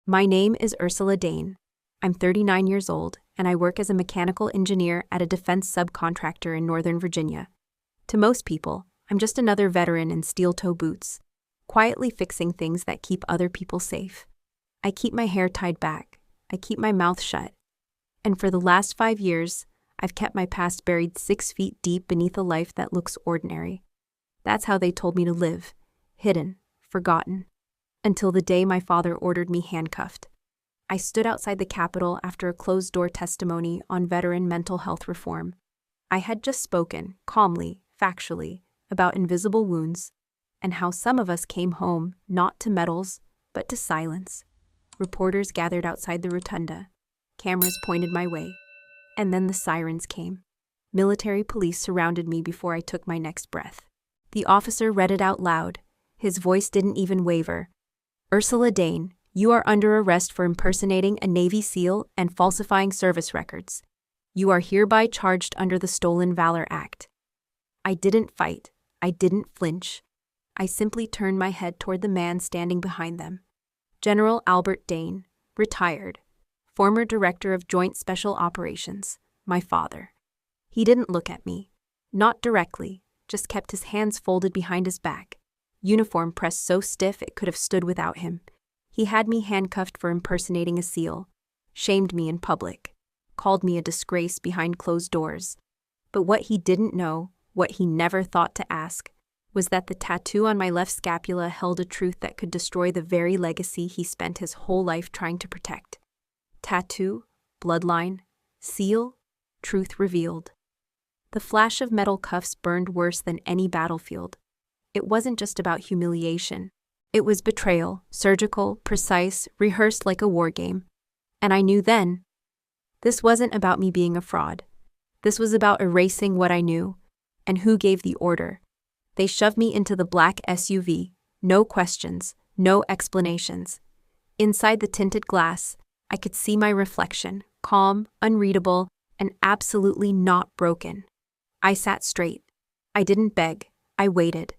My name is Ursula Dane. I'm 39 years old, and I work as a mechanical engineer at a defense subcontractor in Northern Virginia. To most people, I'm just another veteran in steel-toe boots, quietly fixing things that keep other people safe. I keep my hair tied back. I keep my mouth shut. And for the last 5 years, I've kept my past buried 6 feet deep beneath a life that looks ordinary. That's how they told me to live, hidden, forgotten, until the day my father ordered me handcuffed. I stood outside the Capitol after a closed-door testimony on veteran mental health reform. I had just spoken, calmly, factually, about invisible wounds and how some of us came home not to medals, but to silence. Reporters gathered outside the rotunda. Cameras pointed my way. And then the sirens came. Military police surrounded me before I took my next breath. The officer read it out loud. His voice didn't even waver. Ursula Dane, you are under arrest for impersonating a Navy SEAL and falsifying service records. You are hereby charged under the Stolen Valor Act. I didn't fight. I didn't flinch. I simply turned my head toward the man standing behind them. General Albert Dane, retired, former director of Joint Special Operations, my father. He didn't look at me. Not directly, just kept his hands folded behind his back. Uniform pressed so stiff it could have stood without him. He had me handcuffed for impersonating a SEAL, shamed me in public, called me a disgrace behind closed doors. But what he didn't know, what he never thought to ask, was that the tattoo on my left scapula held a truth that could destroy the very legacy he spent his whole life trying to protect. Tattoo, bloodline, SEAL, truth revealed. The flash of metal cuffs burned worse than any battlefield. It wasn't just about humiliation. It was betrayal, surgical, precise, rehearsed like a war game. And I knew then. This wasn't about me being a fraud. This was about erasing what I knew. And who gave the order. They shoved me into the black SUV. No questions, no explanations. Inside the tinted glass, I could see my reflection, calm, unreadable, and absolutely not broken. I sat straight. I didn't beg. I waited.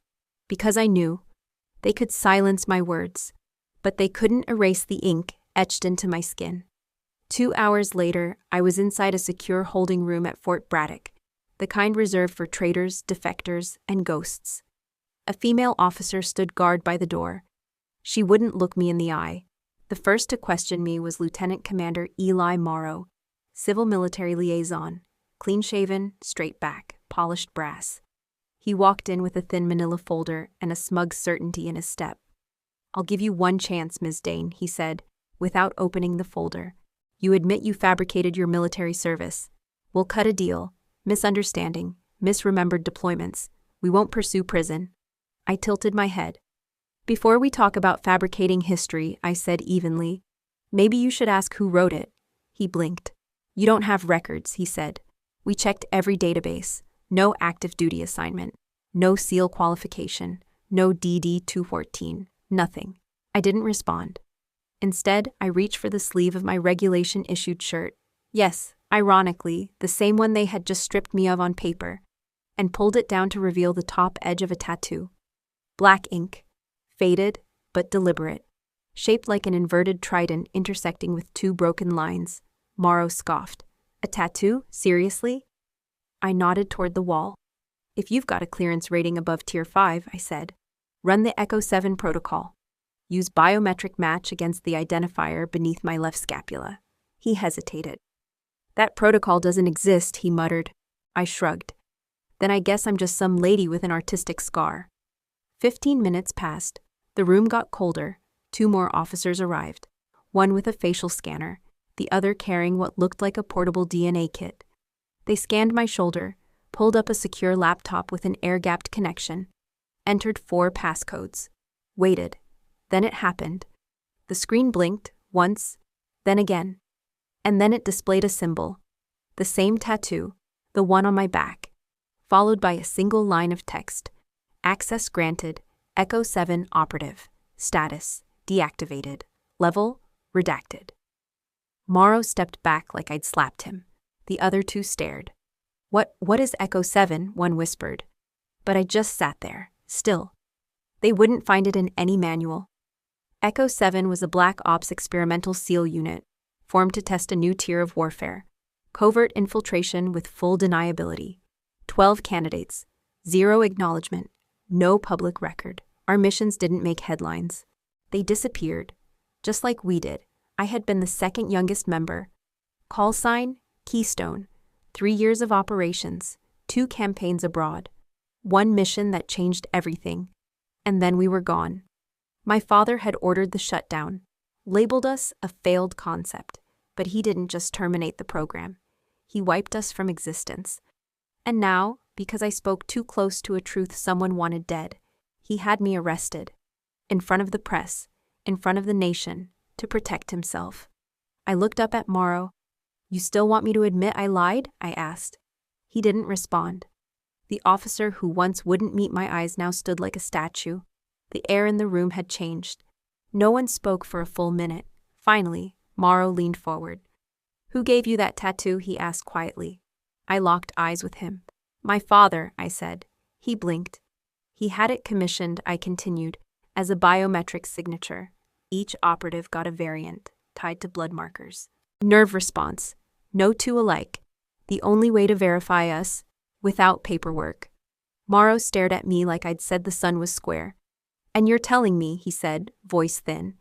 Because I knew. They could silence my words, but they couldn't erase the ink etched into my skin. 2 hours later, I was inside a secure holding room at Fort Braddock, the kind reserved for traitors, defectors, and ghosts. A female officer stood guard by the door. She wouldn't look me in the eye. The first to question me was Lieutenant Commander Eli Morrow, civil military liaison, clean-shaven, straight back, polished brass. He walked in with a thin manila folder and a smug certainty in his step. "I'll give you one chance, Ms. Dane," he said, without opening the folder. "You admit you fabricated your military service. We'll cut a deal. Misunderstanding, misremembered deployments. We won't pursue prison." I tilted my head. "Before we talk about fabricating history," I said evenly, "maybe you should ask who wrote it." He blinked. "You don't have records," he said. "We checked every database. No active duty assignment. No SEAL qualification. No DD-214. Nothing." I didn't respond. Instead, I reached for the sleeve of my regulation-issued shirt. Yes, ironically, the same one they had just stripped me of on paper, and pulled it down to reveal the top edge of a tattoo. Black ink. Faded, but deliberate. Shaped like an inverted trident intersecting with 2 broken lines. Morrow scoffed. "A tattoo? Seriously?" I nodded toward the wall. "If you've got a clearance rating above Tier 5, I said, "run the Echo 7 protocol. Use biometric match against the identifier beneath my left scapula." He hesitated. "That protocol doesn't exist," he muttered. I shrugged. "Then I guess I'm just some lady with an artistic scar." 15 minutes passed. The room got colder. 2 more officers arrived. One with a facial scanner, the other carrying what looked like a portable DNA kit. They scanned my shoulder, pulled up a secure laptop with an air-gapped connection, entered 4 passcodes, waited. Then it happened. The screen blinked, once, then again. And then it displayed a symbol. The same tattoo, the one on my back, followed by a single line of text. "Access granted. Echo 7 operative. Status, deactivated. Level, redacted." Morrow stepped back like I'd slapped him. The other 2 stared. What is Echo 7? One whispered. But I just sat there, still. They wouldn't find it in any manual. Echo 7 was a Black Ops experimental SEAL unit, formed to test a new tier of warfare: covert infiltration with full deniability. 12 candidates, 0 acknowledgement, no public record. Our missions didn't make headlines. They disappeared, just like we did. I had been the second youngest member. Call sign, Keystone. 3 years of operations, 2 campaigns abroad, 1 mission that changed everything. And then we were gone. My father had ordered the shutdown, labeled us a failed concept, but he didn't just terminate the program. He wiped us from existence. And now, because I spoke too close to a truth someone wanted dead, he had me arrested. In front of the press, in front of the nation, to protect himself. I looked up at Morrow. "You still want me to admit I lied?" I asked. He didn't respond. The officer who once wouldn't meet my eyes now stood like a statue. The air in the room had changed. No one spoke for a full minute. Finally, Morrow leaned forward. "Who gave you that tattoo?" he asked quietly. I locked eyes with him. "My father," I said. He blinked. "He had it commissioned," I continued, "as a biometric signature. Each operative got a variant, tied to blood markers. Nerve response. No two alike. The only way to verify us, without paperwork." Morrow stared at me like I'd said the sun was square. "And you're telling me," he said, voice thin,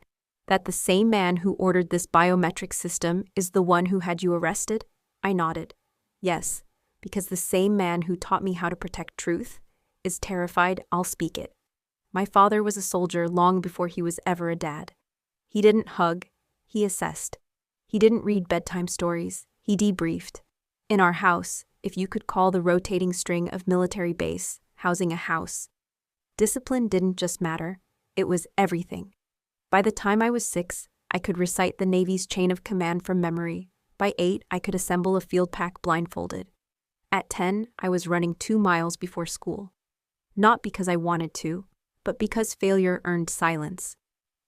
"that the same man who ordered this biometric system is the one who had you arrested?" I nodded. "Yes, because the same man who taught me how to protect truth is terrified I'll speak it. My father was a soldier long before he was ever a dad. He didn't hug, he assessed. He didn't read bedtime stories, he debriefed. In our house, if you could call the rotating string of military base, housing a house, discipline didn't just matter, it was everything. By the time I was 6, I could recite the Navy's chain of command from memory. By 8, I could assemble a field pack blindfolded. At 10, I was running 2 miles before school. Not because I wanted to, but because failure earned silence.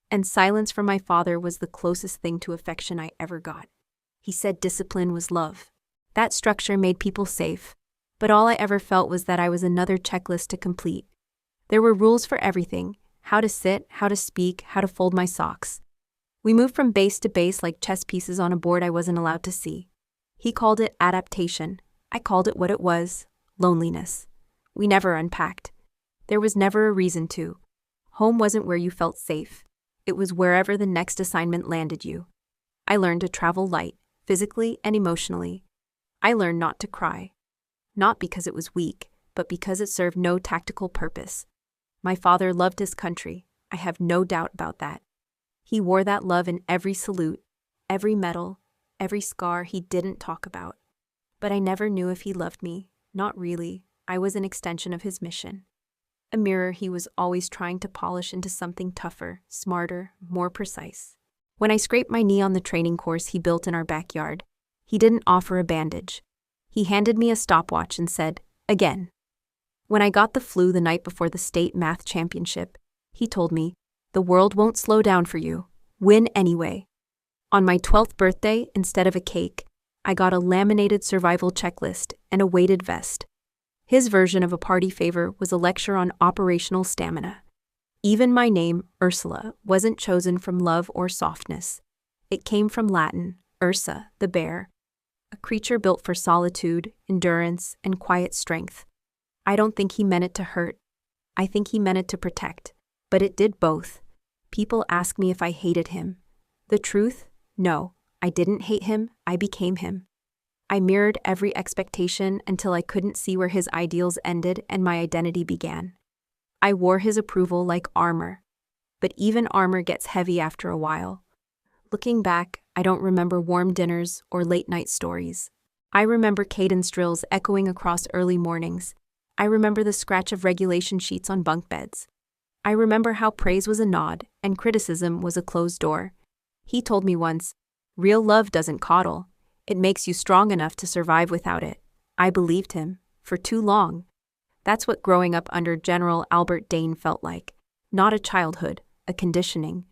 And silence from my father was the closest thing to affection I ever got. He said discipline was love. That structure made people safe, but all I ever felt was that I was another checklist to complete. There were rules for everything: how to sit, how to speak, how to fold my socks. We moved from base to base like chess pieces on a board I wasn't allowed to see. He called it adaptation. I called it what it was: loneliness. We never unpacked. There was never a reason to. Home wasn't where you felt safe. It was wherever the next assignment landed you. I learned to travel light, physically and emotionally. I learned not to cry. Not because it was weak, but because it served no tactical purpose. My father loved his country. I have no doubt about that. He wore that love in every salute, every medal, every scar he didn't talk about. But I never knew if he loved me. Not really. I was an extension of his mission. A mirror he was always trying to polish into something tougher, smarter, more precise. When I scraped my knee on the training course he built in our backyard, he didn't offer a bandage. He handed me a stopwatch and said, "Again." When I got the flu the night before the state math championship, he told me, "The world won't slow down for you. Win anyway." On my 12th birthday, instead of a cake, I got a laminated survival checklist and a weighted vest. His version of a party favor was a lecture on operational stamina. Even my name, Ursula, wasn't chosen from love or softness. It came from Latin, Ursa, the bear, a creature built for solitude, endurance, and quiet strength. I don't think he meant it to hurt. I think he meant it to protect. But it did both. People ask me if I hated him. The truth? No, I didn't hate him, I became him. I mirrored every expectation until I couldn't see where his ideals ended and my identity began. I wore his approval like armor. But even armor gets heavy after a while. Looking back, I don't remember warm dinners or late-night stories. I remember cadence drills echoing across early mornings. I remember the scratch of regulation sheets on bunk beds. I remember how praise was a nod and criticism was a closed door. He told me once, "Real love doesn't coddle. It makes you strong enough to survive without it." I believed him, for too long. That's what growing up under General Dane felt like. Not a childhood, a conditioning.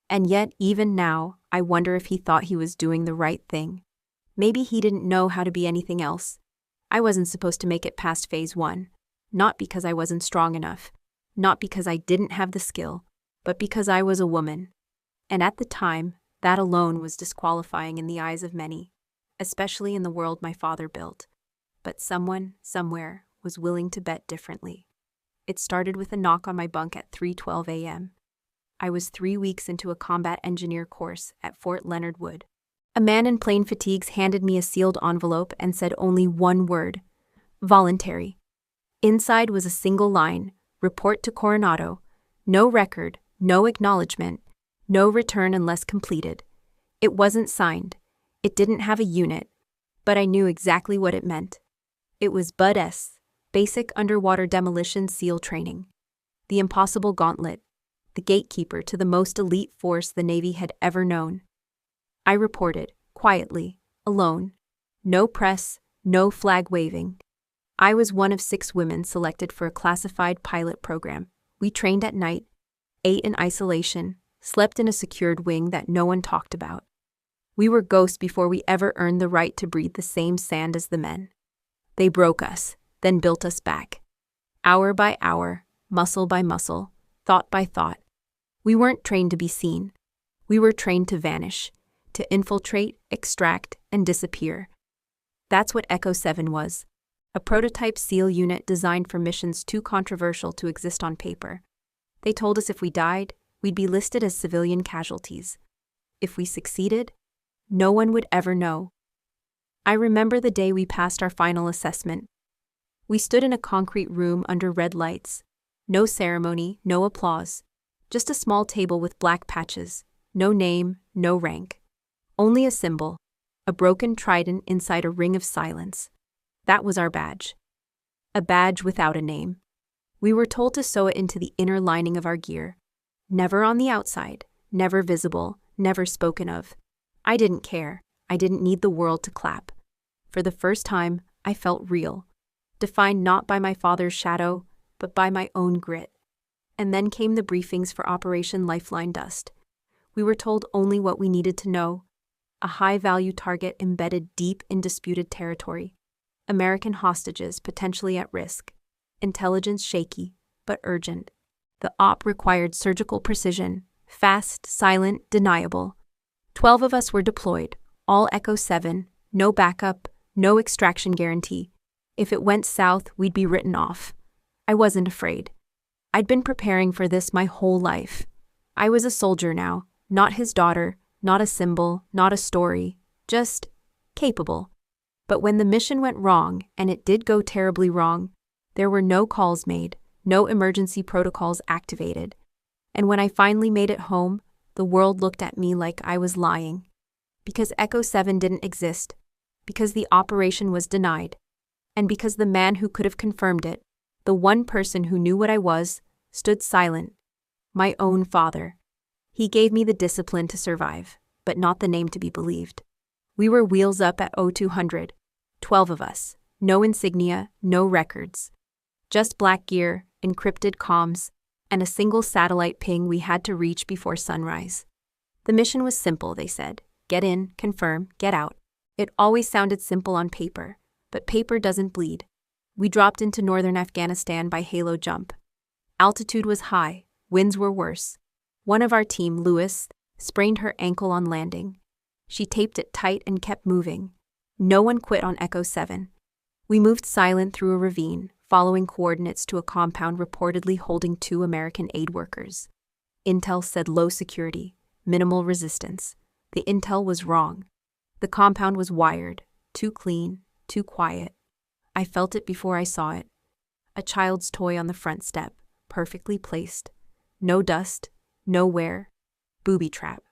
And yet, even now, I wonder if he thought he was doing the right thing. Maybe he didn't know how to be anything else. I wasn't supposed to make it past phase 1. Not because I wasn't strong enough. Not because I didn't have the skill. But because I was a woman. And at the time, that alone was disqualifying in the eyes of many, especially in the world my father built. But someone, somewhere, was willing to bet differently. It started with a knock on my bunk at 3:12 a.m. I was 3 weeks into a combat engineer course at Fort Leonard Wood. A man in plain fatigues handed me a sealed envelope and said only one word: voluntary. Inside was a single line: report to Coronado. No record, no acknowledgement, no return unless completed. It wasn't signed. It didn't have a unit. But I knew exactly what it meant. It was Bud S, Basic Underwater Demolition SEAL Training. The impossible gauntlet. The gatekeeper to the most elite force the Navy had ever known. I reported, quietly, alone. No press, no flag waving. I was one of 6 women selected for a classified pilot program. We trained at night, ate in isolation, slept in a secured wing that no one talked about. We were ghosts before we ever earned the right to breathe the same sand as the men. They broke us, then built us back. Hour by hour, muscle by muscle, thought by thought. We weren't trained to be seen. We were trained to vanish, to infiltrate, extract, and disappear. That's what Echo 7 was. A prototype SEAL unit designed for missions too controversial to exist on paper. They told us if we died, we'd be listed as civilian casualties. If we succeeded, no one would ever know. I remember the day we passed our final assessment. We stood in a concrete room under red lights. No ceremony, no applause. Just a small table with black patches. No name, no rank. Only a symbol. A broken trident inside a ring of silence. That was our badge. A badge without a name. We were told to sew it into the inner lining of our gear. Never on the outside, never visible, never spoken of. I didn't care. I didn't need the world to clap. For the first time, I felt real. Defined not by my father's shadow, but by my own grit. And then came the briefings for Operation Lifeline Dust. We were told only what we needed to know. A high-value target embedded deep in disputed territory. American hostages potentially at risk. Intelligence shaky, but urgent. The op required surgical precision, fast, silent, deniable. 12 of us were deployed, all Echo 7, no backup, no extraction guarantee. If it went south, we'd be written off. I wasn't afraid. I'd been preparing for this my whole life. I was a soldier now, not his daughter, not a symbol, not a story, just capable. But when the mission went wrong, and it did go terribly wrong, there were no calls made, no emergency protocols activated. And when I finally made it home, the world looked at me like I was lying. Because Echo 7 didn't exist, because the operation was denied, and because the man who could have confirmed it, the one person who knew what I was, stood silent. My own father. He gave me the discipline to survive, but not the name to be believed. We were wheels up at 0200, 12 of us, no insignia, no records. Just black gear, encrypted comms, and a single satellite ping we had to reach before sunrise. The mission was simple, they said. Get in, confirm, get out. It always sounded simple on paper, but paper doesn't bleed. We dropped into northern Afghanistan by halo jump. Altitude was high, winds were worse. One of our team, Lewis, sprained her ankle on landing. She taped it tight and kept moving. No one quit on Echo 7. We moved silent through a ravine, following coordinates to a compound reportedly holding 2 American aid workers. Intel said low security, minimal resistance. The intel was wrong. The compound was wired, too clean, too quiet. I felt it before I saw it. A child's toy on the front step, perfectly placed. No dust, no wear. Booby trap.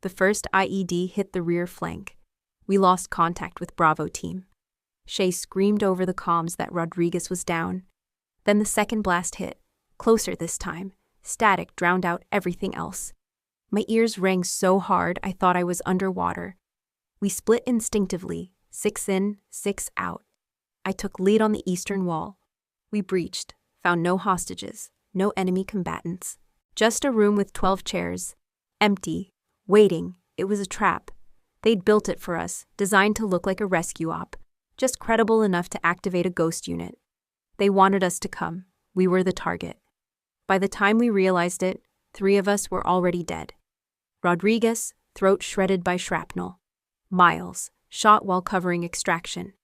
The first IED hit the rear flank. We lost contact with Bravo team. Shay screamed over the comms that Rodriguez was down. Then the second blast hit, closer this time. Static drowned out everything else. My ears rang so hard I thought I was underwater. We split instinctively, 6 in, 6 out. I took lead on the eastern wall. We breached, found no hostages, no enemy combatants. Just a room with 12 chairs. Empty, waiting. It was a trap. They'd built it for us, designed to look like a rescue op, just credible enough to activate a ghost unit. They wanted us to come. We were the target. By the time we realized it, 3 of us were already dead. Rodriguez, throat shredded by shrapnel. Miles, shot while covering extraction.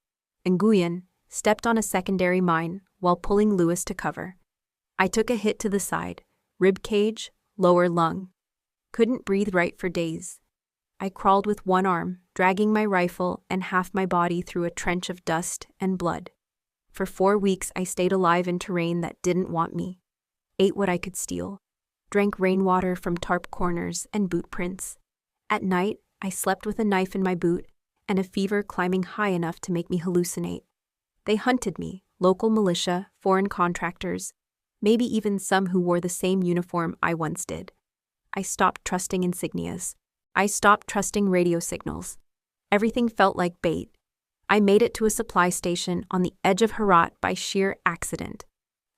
Nguyen, stepped on a secondary mine while pulling Lewis to cover. I took a hit to the side, rib cage, lower lung. Couldn't breathe right for days. I crawled with one arm, dragging my rifle and half my body through a trench of dust and blood. For 4 weeks I stayed alive in terrain that didn't want me. Ate what I could steal. Drank rainwater from tarp corners and boot prints. At night, I slept with a knife in my boot and a fever climbing high enough to make me hallucinate. They hunted me, local militia, foreign contractors, maybe even some who wore the same uniform I once did. I stopped trusting insignias. I stopped trusting radio signals. Everything felt like bait. I made it to a supply station on the edge of Herat by sheer accident.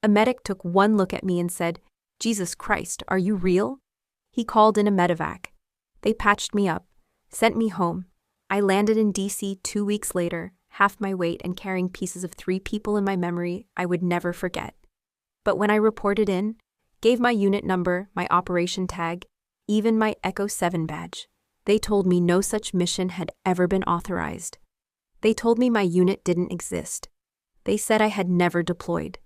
A medic took one look at me and said, "Jesus Christ, are you real?" He called in a medevac. They patched me up, sent me home. I landed in DC 2 weeks later, half my weight and carrying pieces of 3 people in my memory I would never forget. But when I reported in, gave my unit number, my operation tag, even my Echo 7 badge, they told me no such mission had ever been authorized. They told me my unit didn't exist. They said I had never deployed.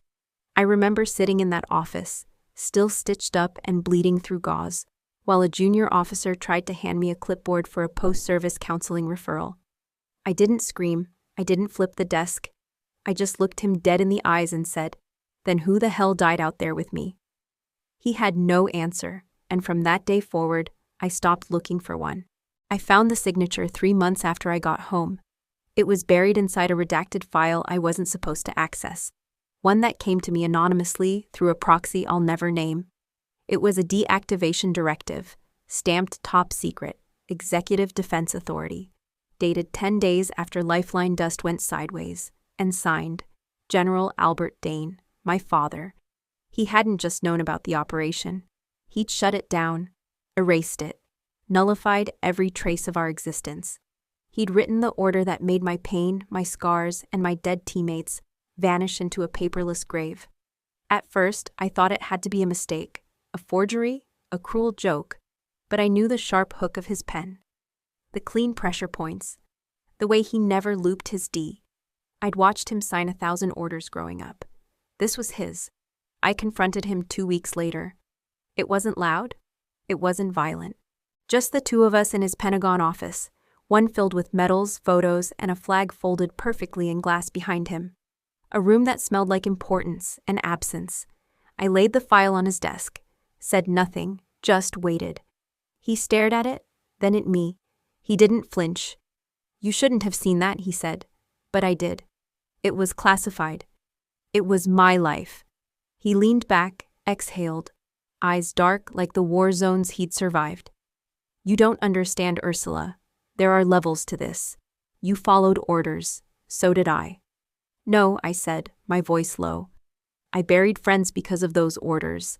I remember sitting in that office, still stitched up and bleeding through gauze, while a junior officer tried to hand me a clipboard for a post-service counseling referral. I didn't scream. I didn't flip the desk. I just looked him dead in the eyes and said, "Then who the hell died out there with me?" He had no answer, and from that day forward, I stopped looking for one. I found the signature 3 months after I got home. It was buried inside a redacted file I wasn't supposed to access, one that came to me anonymously through a proxy I'll never name. It was a deactivation directive, stamped top secret, Executive Defense Authority, dated 10 days after Lifeline dust went sideways, and signed, General Albert Dane, my father. He hadn't just known about the operation. He'd shut it down, erased it, nullified every trace of our existence. He'd written the order that made my pain, my scars, and my dead teammates vanish into a paperless grave. At first, I thought it had to be a mistake, a forgery, a cruel joke, but I knew the sharp hook of his pen. The clean pressure points, the way he never looped his D. I'd watched him sign 1,000 orders growing up. This was his. I confronted him 2 weeks later. It wasn't loud. It wasn't violent. Just the two of us in his Pentagon office, one filled with medals, photos, and a flag folded perfectly in glass behind him. A room that smelled like importance and absence. I laid the file on his desk, said nothing, just waited. He stared at it, then at me. He didn't flinch. "You shouldn't have seen that," he said. But I did. It was classified. It was my life. He leaned back, exhaled, eyes dark like the war zones he'd survived. "You don't understand, Ursula. There are levels to this. You followed orders. So did I." "No," I said, my voice low. "I buried friends because of those orders.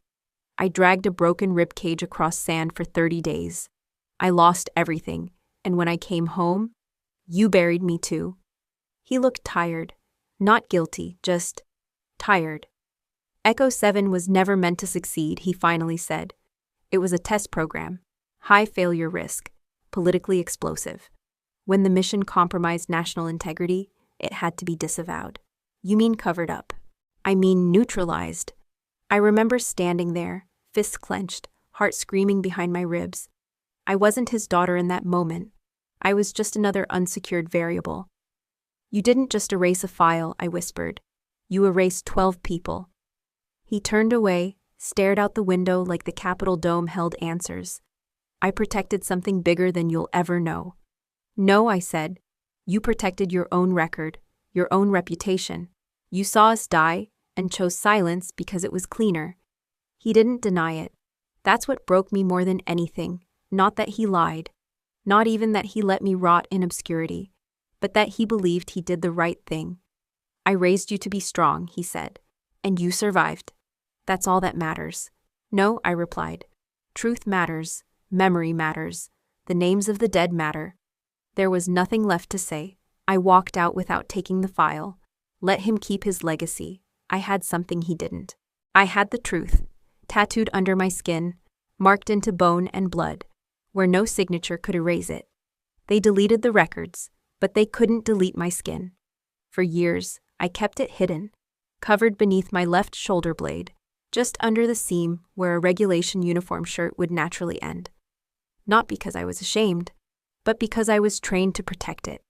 I dragged a broken ribcage across sand for 30 days. I lost everything, and when I came home, you buried me too." He looked tired. Not guilty, just tired. Echo 7 was never meant to succeed, he finally said. It was a test program. High failure risk. Politically explosive. When the mission compromised national integrity, it had to be disavowed. "You mean covered up?" "I mean neutralized." I remember standing there, fists clenched, heart screaming behind my ribs. I wasn't his daughter in that moment. I was just another unsecured variable. "You didn't just erase a file," I whispered. "You erased 12 people." He turned away, stared out the window like the Capitol dome held answers. "I protected something bigger than you'll ever know." "No," I said. "You protected your own record, your own reputation. You saw us die and chose silence because it was cleaner." He didn't deny it. That's what broke me more than anything. Not that he lied. Not even that he let me rot in obscurity. But that he believed he did the right thing. "I raised you to be strong," he said. "And you survived. That's all that matters." "No," I replied. "Truth matters. Memory matters. The names of the dead matter." There was nothing left to say. I walked out without taking the file. Let him keep his legacy. I had something he didn't. I had the truth, tattooed under my skin, marked into bone and blood. where no signature could erase it. They deleted the records, but they couldn't delete my skin. For years, I kept it hidden, covered beneath my left shoulder blade, just under the seam where a regulation uniform shirt would naturally end. Not because I was ashamed, but because I was trained to protect it.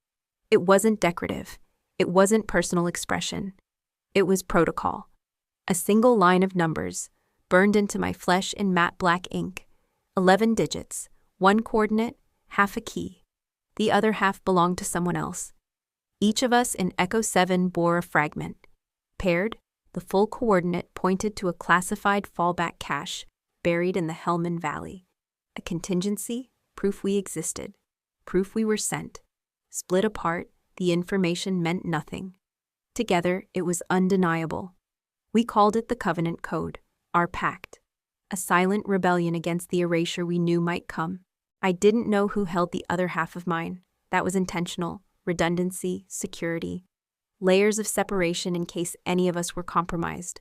It wasn't decorative. It wasn't personal expression. It was protocol. A single line of numbers, burned into my flesh in matte black ink. 11 digits, one coordinate, half a key. The other half belonged to someone else. Each of us in Echo 7 bore a fragment. Paired, the full coordinate pointed to a classified fallback cache buried in the Helmand Valley. A contingency, proof we existed, proof we were sent. Split apart, the information meant nothing. Together, it was undeniable. We called it the Covenant Code, our pact. A silent rebellion against the erasure we knew might come. I didn't know who held the other half of mine. That was intentional. Redundancy, security. Layers of separation in case any of us were compromised.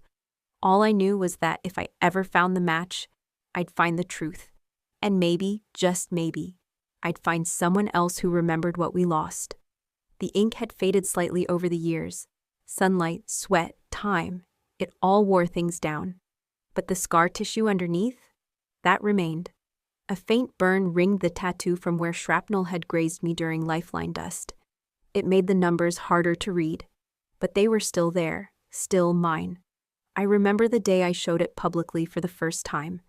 All I knew was that if I ever found the match, I'd find the truth. And maybe, just maybe, I'd find someone else who remembered what we lost. The ink had faded slightly over the years. Sunlight, sweat, time, it all wore things down. But the scar tissue underneath? That remained. A faint burn ringed the tattoo from where shrapnel had grazed me during Lifeline dust. It made the numbers harder to read. But they were still there, still mine. I remember the day I showed it publicly for the first time.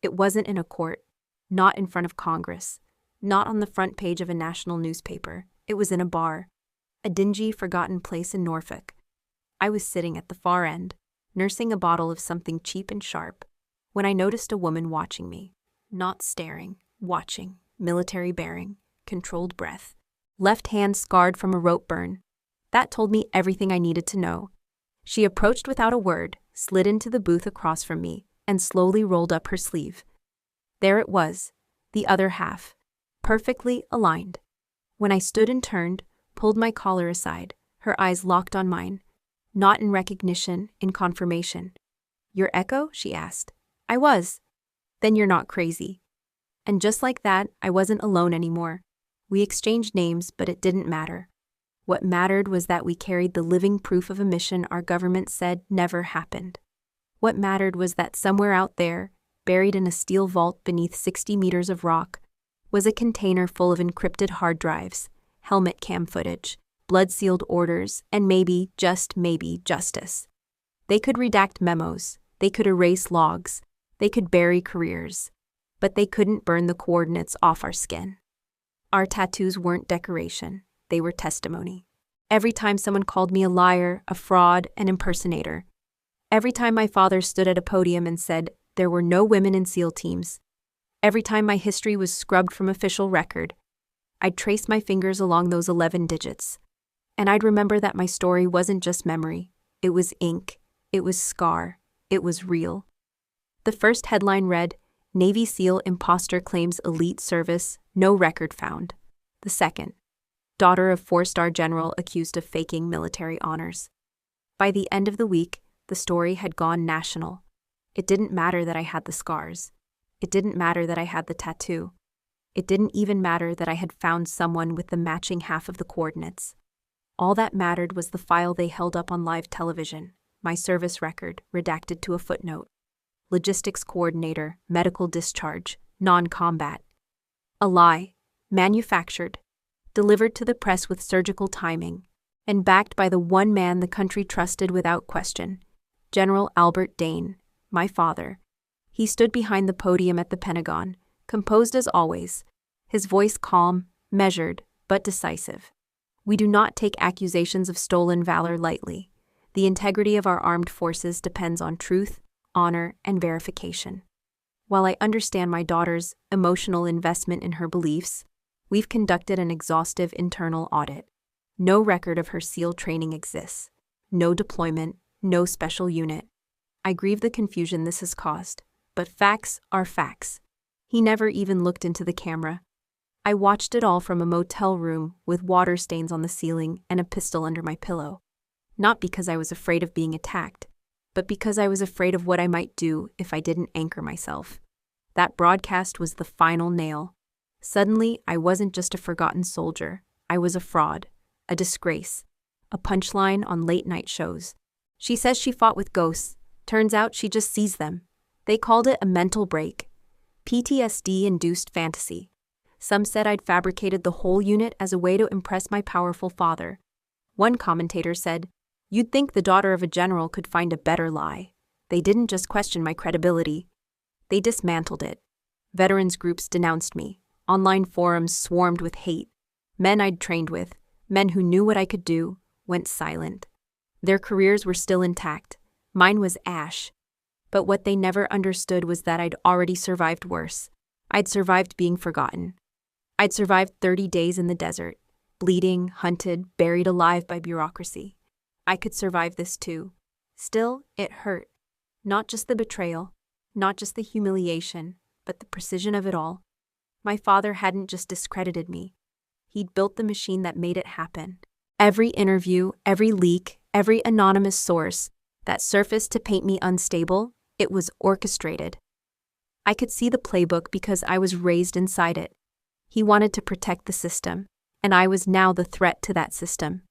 It wasn't in a court, not in front of Congress, not on the front page of a national newspaper. It was in a bar, a dingy, forgotten place in Norfolk. I was sitting at the far end, nursing a bottle of something cheap and sharp, when I noticed a woman watching me. Not staring, watching, military bearing, controlled breath. Left hand scarred from a rope burn. That told me everything I needed to know. She approached without a word, slid into the booth across from me, and slowly rolled up her sleeve. There it was, the other half, perfectly aligned. When I stood and turned, pulled my collar aside, her eyes locked on mine. Not in recognition, in confirmation. "Your Echo?" she asked. I was. "Then you're not crazy." And just like that, I wasn't alone anymore. We exchanged names, but it didn't matter. What mattered was that we carried the living proof of a mission our government said never happened. What mattered was that somewhere out there, buried in a steel vault beneath 60 meters of rock, was a container full of encrypted hard drives, helmet cam footage, blood-sealed orders, and maybe, just maybe, justice. They could redact memos, they could erase logs, they could bury careers, but they couldn't burn the coordinates off our skin. Our tattoos weren't decoration, they were testimony. Every time someone called me a liar, a fraud, an impersonator. Every time my father stood at a podium and said there were no women in SEAL teams. Every time my history was scrubbed from official record. I'd trace my fingers along those 11 digits. And I'd remember that my story wasn't just memory. It was ink. It was scar. It was real. The first headline read, "Navy SEAL imposter claims elite service, no record found." The second, daughter of 4-star general accused of faking military honors. By the end of the week, the story had gone national. It didn't matter that I had the scars. It didn't matter that I had the tattoo. It didn't even matter that I had found someone with the matching half of the coordinates. All that mattered was the file they held up on live television, my service record, redacted to a footnote. Logistics coordinator, medical discharge, non-combat. A lie, manufactured, delivered to the press with surgical timing, and backed by the one man the country trusted without question, General Dane, my father. He stood behind the podium at the Pentagon, composed as always, his voice calm, measured, but decisive. We do not take accusations of stolen valor lightly. The integrity of our armed forces depends on truth, honor, and verification. While I understand my daughter's emotional investment in her beliefs, we've conducted an exhaustive internal audit. No record of her SEAL training exists. No deployment, no special unit. I grieve the confusion this has caused, but facts are facts. He never even looked into the camera. I watched it all from a motel room with water stains on the ceiling and a pistol under my pillow. Not because I was afraid of being attacked, but because I was afraid of what I might do if I didn't anchor myself. That broadcast was the final nail. Suddenly, I wasn't just a forgotten soldier. I was a fraud, a disgrace, a punchline on late-night shows. She says she fought with ghosts. Turns out she just sees them. They called it a mental break. PTSD-induced fantasy. Some said I'd fabricated the whole unit as a way to impress my powerful father. One commentator said, "You'd think the daughter of a general could find a better lie." They didn't just question my credibility. They dismantled it. Veterans groups denounced me. Online forums swarmed with hate. Men I'd trained with, men who knew what I could do, went silent. Their careers were still intact. Mine was ash. But what they never understood was that I'd already survived worse. I'd survived being forgotten. I'd survived 30 days in the desert, bleeding, hunted, buried alive by bureaucracy. I could survive this too. Still, it hurt. Not just the betrayal, not just the humiliation, but the precision of it all. My father hadn't just discredited me. He'd built the machine that made it happen. Every interview, every leak, every anonymous source that surfaced to paint me unstable, it was orchestrated. I could see the playbook because I was raised inside it. He wanted to protect the system, and I was now the threat to that system.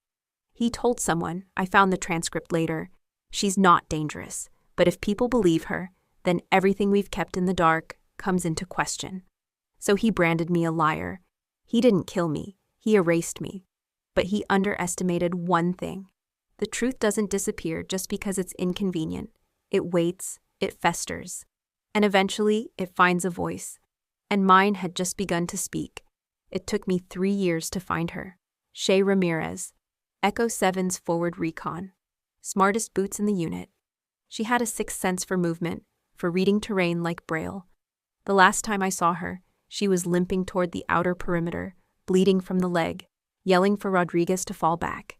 He told someone, I found the transcript later, she's not dangerous, but if people believe her, then everything we've kept in the dark comes into question. So he branded me a liar. He didn't kill me, he erased me. But he underestimated one thing. The truth doesn't disappear just because it's inconvenient. It waits, it festers, and eventually it finds a voice. And mine had just begun to speak. It took me 3 years to find her. Shay Ramirez, Echo 7's forward recon. Smartest boots in the unit. She had a sixth sense for movement, for reading terrain like Braille. The last time I saw her, she was limping toward the outer perimeter, bleeding from the leg, yelling for Rodriguez to fall back.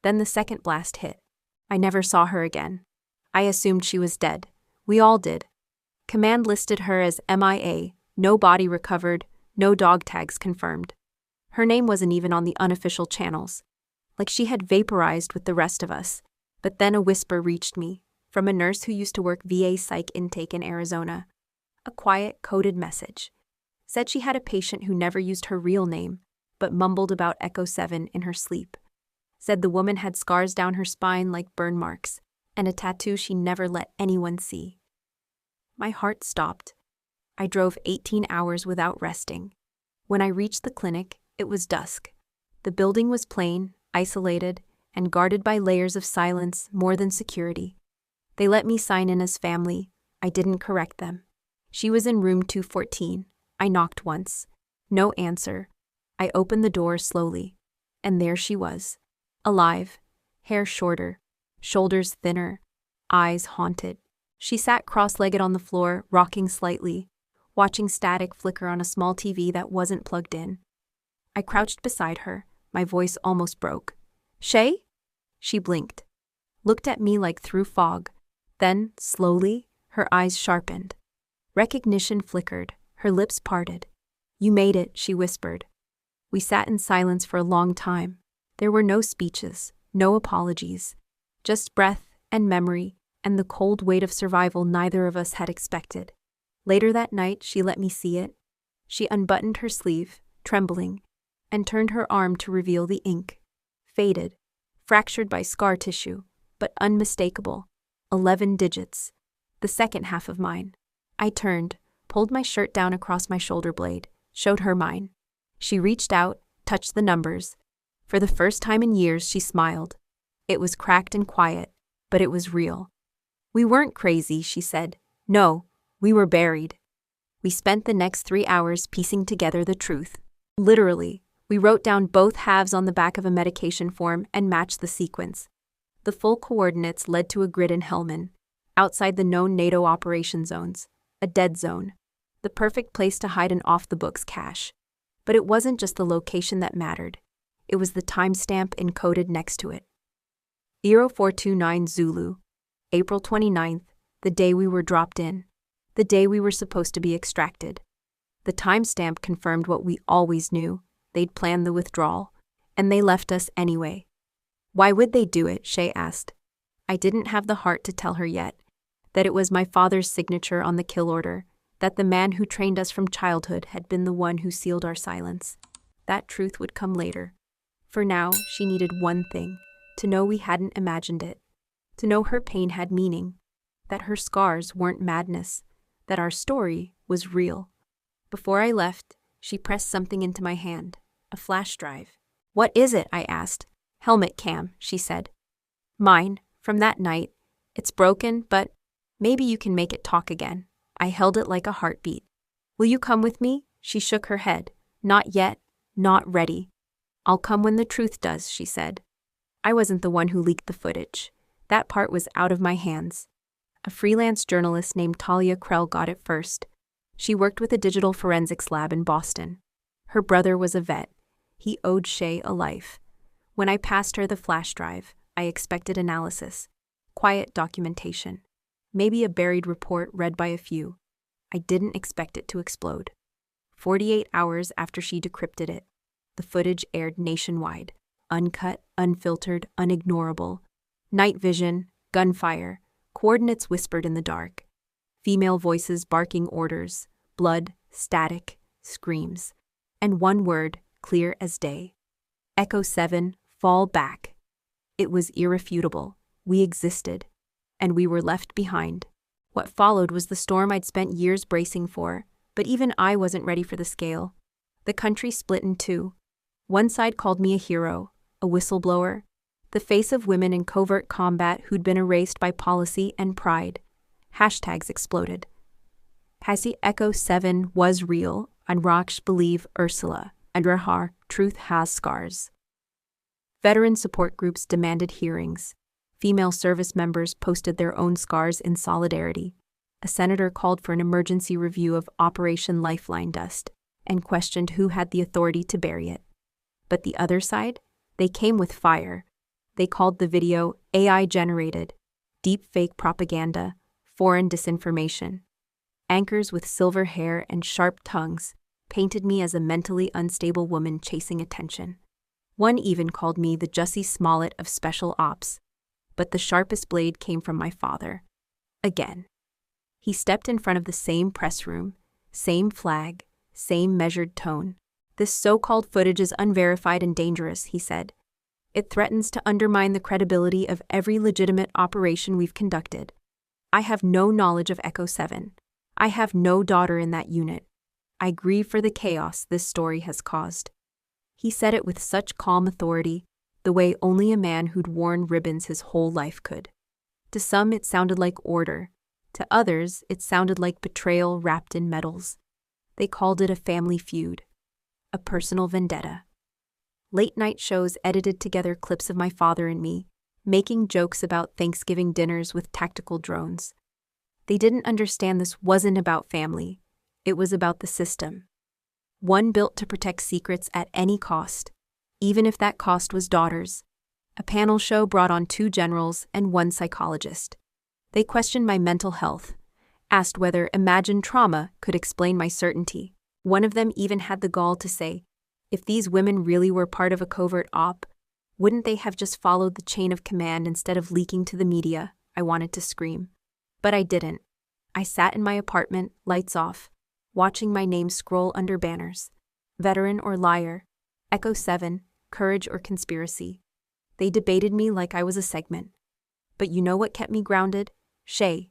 Then the second blast hit. I never saw her again. I assumed she was dead. We all did. Command listed her as MIA, no body recovered, no dog tags confirmed. Her name wasn't even on the unofficial channels. Like she had vaporized with the rest of us. But then a whisper reached me, from a nurse who used to work VA psych intake in Arizona. A quiet, coded message. Said she had a patient who never used her real name, but mumbled about Echo 7 in her sleep. Said the woman had scars down her spine like burn marks, and a tattoo she never let anyone see. My heart stopped. I drove 18 hours without resting. When I reached the clinic, it was dusk. The building was plain, isolated, and guarded by layers of silence more than security. They let me sign in as family. I didn't correct them. She was in room 214. I knocked once. No answer. I opened the door slowly, and there she was. Alive, hair shorter, shoulders thinner, eyes haunted. She sat cross-legged on the floor, rocking slightly, watching static flicker on a small TV that wasn't plugged in. I crouched beside her, my voice almost broke. "Shay?" She blinked, looked at me like through fog. Then, slowly, her eyes sharpened. Recognition flickered, her lips parted. "You made it," she whispered. We sat in silence for a long time. There were no speeches, no apologies, just breath and memory and the cold weight of survival neither of us had expected. Later that night, she let me see it. She unbuttoned her sleeve, trembling, and turned her arm to reveal the ink. Faded, fractured by scar tissue, but unmistakable. 11 digits. The second half of mine. I turned, pulled my shirt down across my shoulder blade, showed her mine. She reached out, touched the numbers. For the first time in years, she smiled. It was cracked and quiet, but it was real. "We weren't crazy," she said. "No, we were buried." We spent the next 3 hours piecing together the truth. Literally, we wrote down both halves on the back of a medication form and matched the sequence. The full coordinates led to a grid in Helmand, outside the known NATO operation zones, a dead zone, the perfect place to hide an off-the-books cache. But it wasn't just the location that mattered. It was the timestamp encoded next to it. 0429 Zulu, April 29th, the day we were dropped in, the day we were supposed to be extracted. The timestamp confirmed what we always knew. They'd planned the withdrawal, and they left us anyway. "Why would they do it?" Shay asked. I didn't have the heart to tell her yet, that it was my father's signature on the kill order, that the man who trained us from childhood had been the one who sealed our silence. That truth would come later. For now, she needed one thing: to know we hadn't imagined it, to know her pain had meaning, that her scars weren't madness, that our story was real. Before I left, she pressed something into my hand, a flash drive. "What is it?" I asked. "Helmet cam," she said. "Mine, from that night. It's broken, but maybe you can make it talk again." I held it like a heartbeat. "Will you come with me?" She shook her head. "Not yet, not ready." "I'll come when the truth does," she said. I wasn't the one who leaked the footage. That part was out of my hands. A freelance journalist named Talia Krell got it first. She worked with a digital forensics lab in Boston. Her brother was a vet. He owed Shay a life. When I passed her the flash drive, I expected analysis, quiet documentation, maybe a buried report read by a few. I didn't expect it to explode. 48 hours after she decrypted it, the footage aired nationwide, uncut, unfiltered, unignorable. Night vision, gunfire, coordinates whispered in the dark. Female voices barking orders, blood, static, screams. And one word, clear as day. Echo 7, fall back. It was irrefutable. We existed. And we were left behind. What followed was the storm I'd spent years bracing for, but even I wasn't ready for the scale. The country split in two. One side called me a hero, a whistleblower, the face of women in covert combat who'd been erased by policy and pride. Hashtags exploded. Pasi Echo 7 was real, and Raksh believe Ursula, and Rahar, truth has scars. Veteran support groups demanded hearings. Female service members posted their own scars in solidarity. A senator called for an emergency review of Operation Lifeline dust and questioned who had the authority to bury it. But the other side? They came with fire. They called the video AI-generated, deep-fake propaganda, foreign disinformation. Anchors with silver hair and sharp tongues painted me as a mentally unstable woman chasing attention. One even called me the Jussie Smollett of special ops. But the sharpest blade came from my father. Again. He stepped in front of the same press room, same flag, same measured tone. "This so-called footage is unverified and dangerous," he said. "It threatens to undermine the credibility of every legitimate operation we've conducted. I have no knowledge of Echo 7. I have no daughter in that unit. I grieve for the chaos this story has caused." He said it with such calm authority, the way only a man who'd worn ribbons his whole life could. To some, it sounded like order. To others, it sounded like betrayal wrapped in medals. They called it a family feud, a personal vendetta. Late-night shows edited together clips of my father and me, making jokes about Thanksgiving dinners with tactical drones. They didn't understand this wasn't about family. It was about the system. One built to protect secrets at any cost, even if that cost was daughters. A panel show brought on 2 generals and 1 psychologist. They questioned my mental health, asked whether imagined trauma could explain my certainty. One of them even had the gall to say, if these women really were part of a covert op, wouldn't they have just followed the chain of command instead of leaking to the media? I wanted to scream. But I didn't. I sat in my apartment, lights off, watching my name scroll under banners. Veteran or liar, Echo 7, courage or conspiracy. They debated me like I was a segment. But you know what kept me grounded? Shay.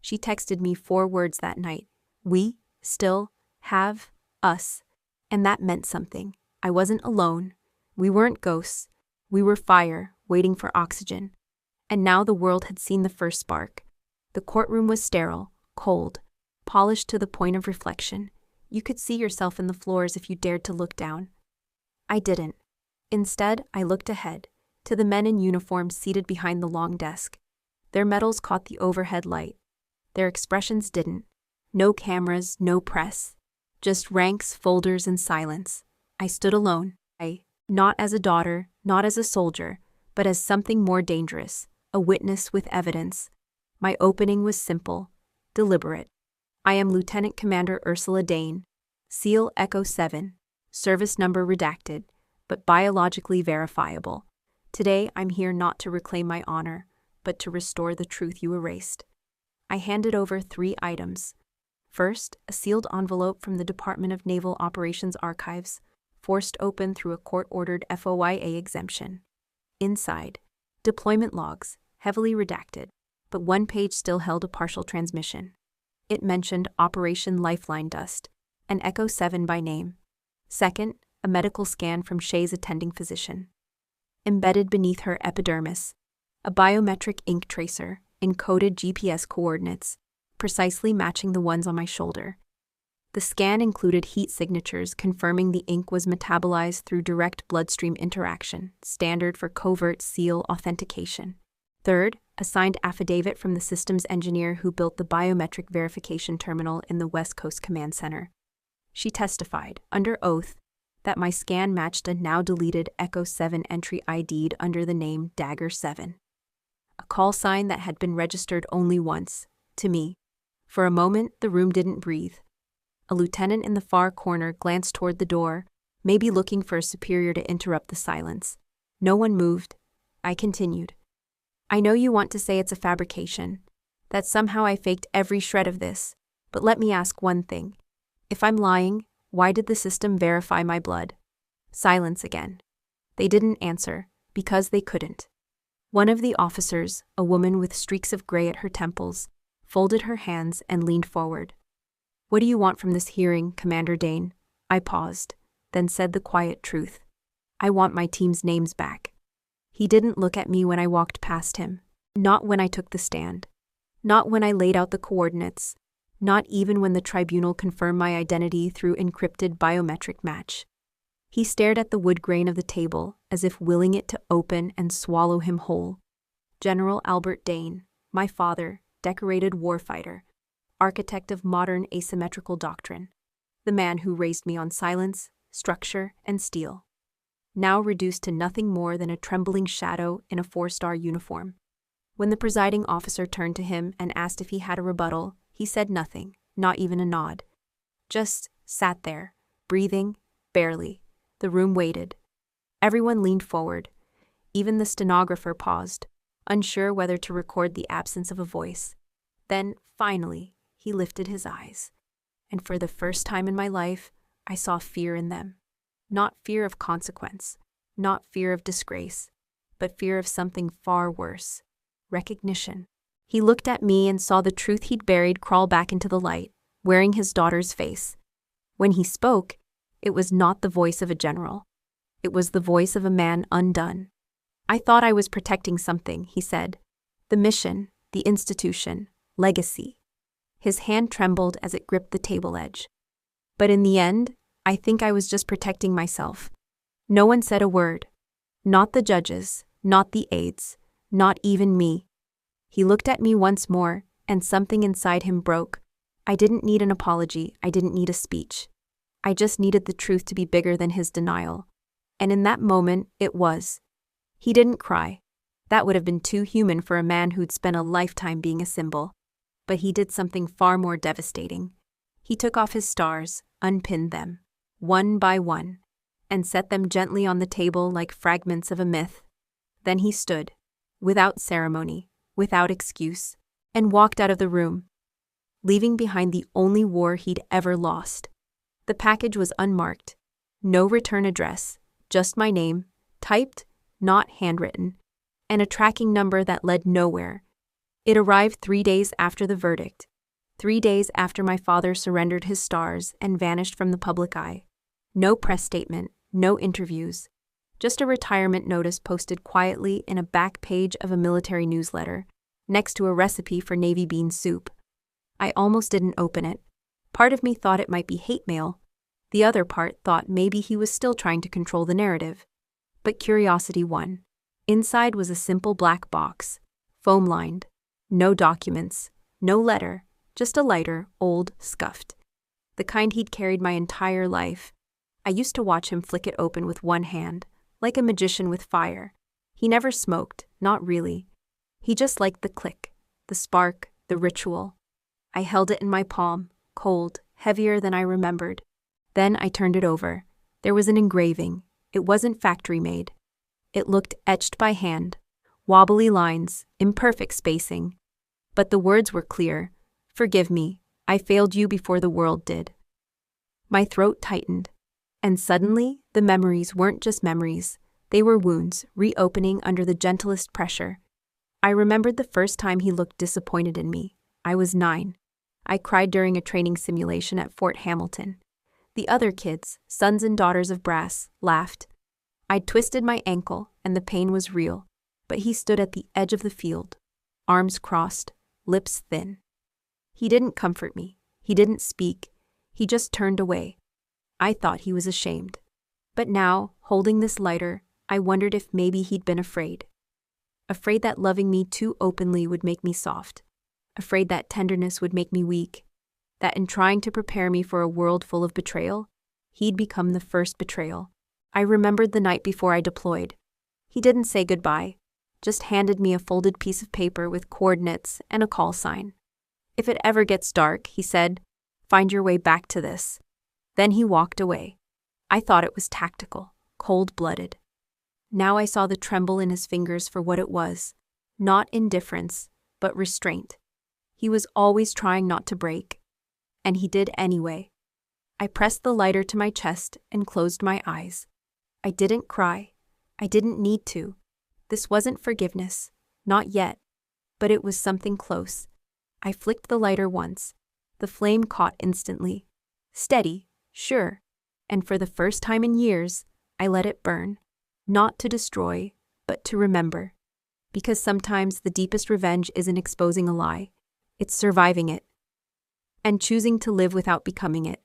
She texted me 4 words that night. We still have us. And that meant something. I wasn't alone. We weren't ghosts. We were fire, waiting for oxygen. And now the world had seen the first spark. The courtroom was sterile, cold, polished to the point of reflection. You could see yourself in the floors if you dared to look down. I didn't. Instead, I looked ahead, to the men in uniform seated behind the long desk. Their medals caught the overhead light. Their expressions didn't. No cameras, no press. Just ranks, folders, and silence. I stood alone. Not as a daughter, not as a soldier, but as something more dangerous, a witness with evidence. My opening was simple, deliberate. I am Lieutenant Commander Ursula Dane, SEAL Echo 7, service number redacted, but biologically verifiable. Today, I'm here not to reclaim my honor, but to restore the truth you erased. I handed over 3 items. First, a sealed envelope from the Department of Naval Operations Archives, forced open through a court-ordered FOIA exemption. Inside, deployment logs, heavily redacted, but one page still held a partial transmission. It mentioned Operation Lifeline Dust, and Echo 7 by name. Second, a medical scan from Shay's attending physician. Embedded beneath her epidermis, a biometric ink tracer, encoded GPS coordinates, precisely matching the ones on my shoulder. The scan included heat signatures confirming the ink was metabolized through direct bloodstream interaction, standard for covert seal authentication. Third, a signed affidavit from the systems engineer who built the biometric verification terminal in the West Coast Command Center. She testified, under oath, that my scan matched a now-deleted Echo 7 entry ID'd under the name Dagger 7. A call sign that had been registered only once, to me. For a moment, the room didn't breathe. A lieutenant in the far corner glanced toward the door, maybe looking for a superior to interrupt the silence. No one moved. I continued. I know you want to say it's a fabrication, that somehow I faked every shred of this, but let me ask one thing. If I'm lying, why did the system verify my blood? Silence again. They didn't answer, because they couldn't. One of the officers, a woman with streaks of gray at her temples, folded her hands and leaned forward. What do you want from this hearing, Commander Dane? I paused, then said the quiet truth. I want my team's names back. He didn't look at me when I walked past him. Not when I took the stand. Not when I laid out the coordinates. Not even when the tribunal confirmed my identity through encrypted biometric match. He stared at the wood grain of the table, as if willing it to open and swallow him whole. General Albert Dane, my father, decorated warfighter, architect of modern asymmetrical doctrine, the man who raised me on silence, structure, and steel. Now reduced to nothing more than a trembling shadow in a 4-star uniform. When the presiding officer turned to him and asked if he had a rebuttal, he said nothing, not even a nod. Just sat there, breathing, barely. The room waited. Everyone leaned forward. Even the stenographer paused, unsure whether to record the absence of a voice. Then, finally, he lifted his eyes. And for the first time in my life, I saw fear in them. Not fear of consequence, not fear of disgrace, but fear of something far worse. Recognition. He looked at me and saw the truth he'd buried crawl back into the light, wearing his daughter's face. When he spoke, it was not the voice of a general. It was the voice of a man undone. I thought I was protecting something, he said. The mission, the institution, legacy. His hand trembled as it gripped the table edge. But in the end, I think I was just protecting myself. No one said a word. Not the judges, not the aides, not even me. He looked at me once more, and something inside him broke. I didn't need an apology, I didn't need a speech. I just needed the truth to be bigger than his denial. And in that moment, it was. He didn't cry. That would have been too human for a man who'd spent a lifetime being a symbol. But he did something far more devastating. He took off his stars, unpinned them, one by one, and set them gently on the table like fragments of a myth. Then he stood, without ceremony, without excuse, and walked out of the room, leaving behind the only war he'd ever lost. The package was unmarked. No return address, just my name, typed, not handwritten, and a tracking number that led nowhere. It arrived 3 days after the verdict, 3 days after my father surrendered his stars and vanished from the public eye. No press statement, no interviews, just a retirement notice posted quietly in a back page of a military newsletter, next to a recipe for navy bean soup. I almost didn't open it. Part of me thought it might be hate mail. The other part thought maybe he was still trying to control the narrative. But curiosity won. Inside was a simple black box, foam-lined. No documents, no letter, just a lighter, old, scuffed. The kind he'd carried my entire life. I used to watch him flick it open with one hand, like a magician with fire. He never smoked, not really. He just liked the click, the spark, the ritual. I held it in my palm, cold, heavier than I remembered. Then I turned it over. There was an engraving. It wasn't factory-made. It looked etched by hand. Wobbly lines, imperfect spacing. But the words were clear. Forgive me. I failed you before the world did." My throat tightened. And suddenly, the memories weren't just memories. They were wounds, reopening under the gentlest pressure. I remembered the first time he looked disappointed in me. I was 9. I cried during a training simulation at Fort Hamilton. The other kids, sons and daughters of brass, laughed. I'd twisted my ankle, and the pain was real, but he stood at the edge of the field, arms crossed, lips thin. He didn't comfort me. He didn't speak. He just turned away. I thought he was ashamed. But now, holding this lighter, I wondered if maybe he'd been afraid. Afraid that loving me too openly would make me soft. Afraid that tenderness would make me weak. That in trying to prepare me for a world full of betrayal, he'd become the first betrayal. I remembered the night before I deployed. He didn't say goodbye, just handed me a folded piece of paper with coordinates and a call sign. "If it ever gets dark," he said, "find your way back to this." Then he walked away. I thought it was tactical, cold-blooded. Now I saw the tremble in his fingers for what it was, not indifference, but restraint. He was always trying not to break. And he did anyway. I pressed the lighter to my chest and closed my eyes. I didn't cry. I didn't need to. This wasn't forgiveness, not yet. But it was something close. I flicked the lighter once. The flame caught instantly. Steady, sure. And for the first time in years, I let it burn. Not to destroy, but to remember. Because sometimes the deepest revenge isn't exposing a lie. It's surviving it. And choosing to live without becoming it.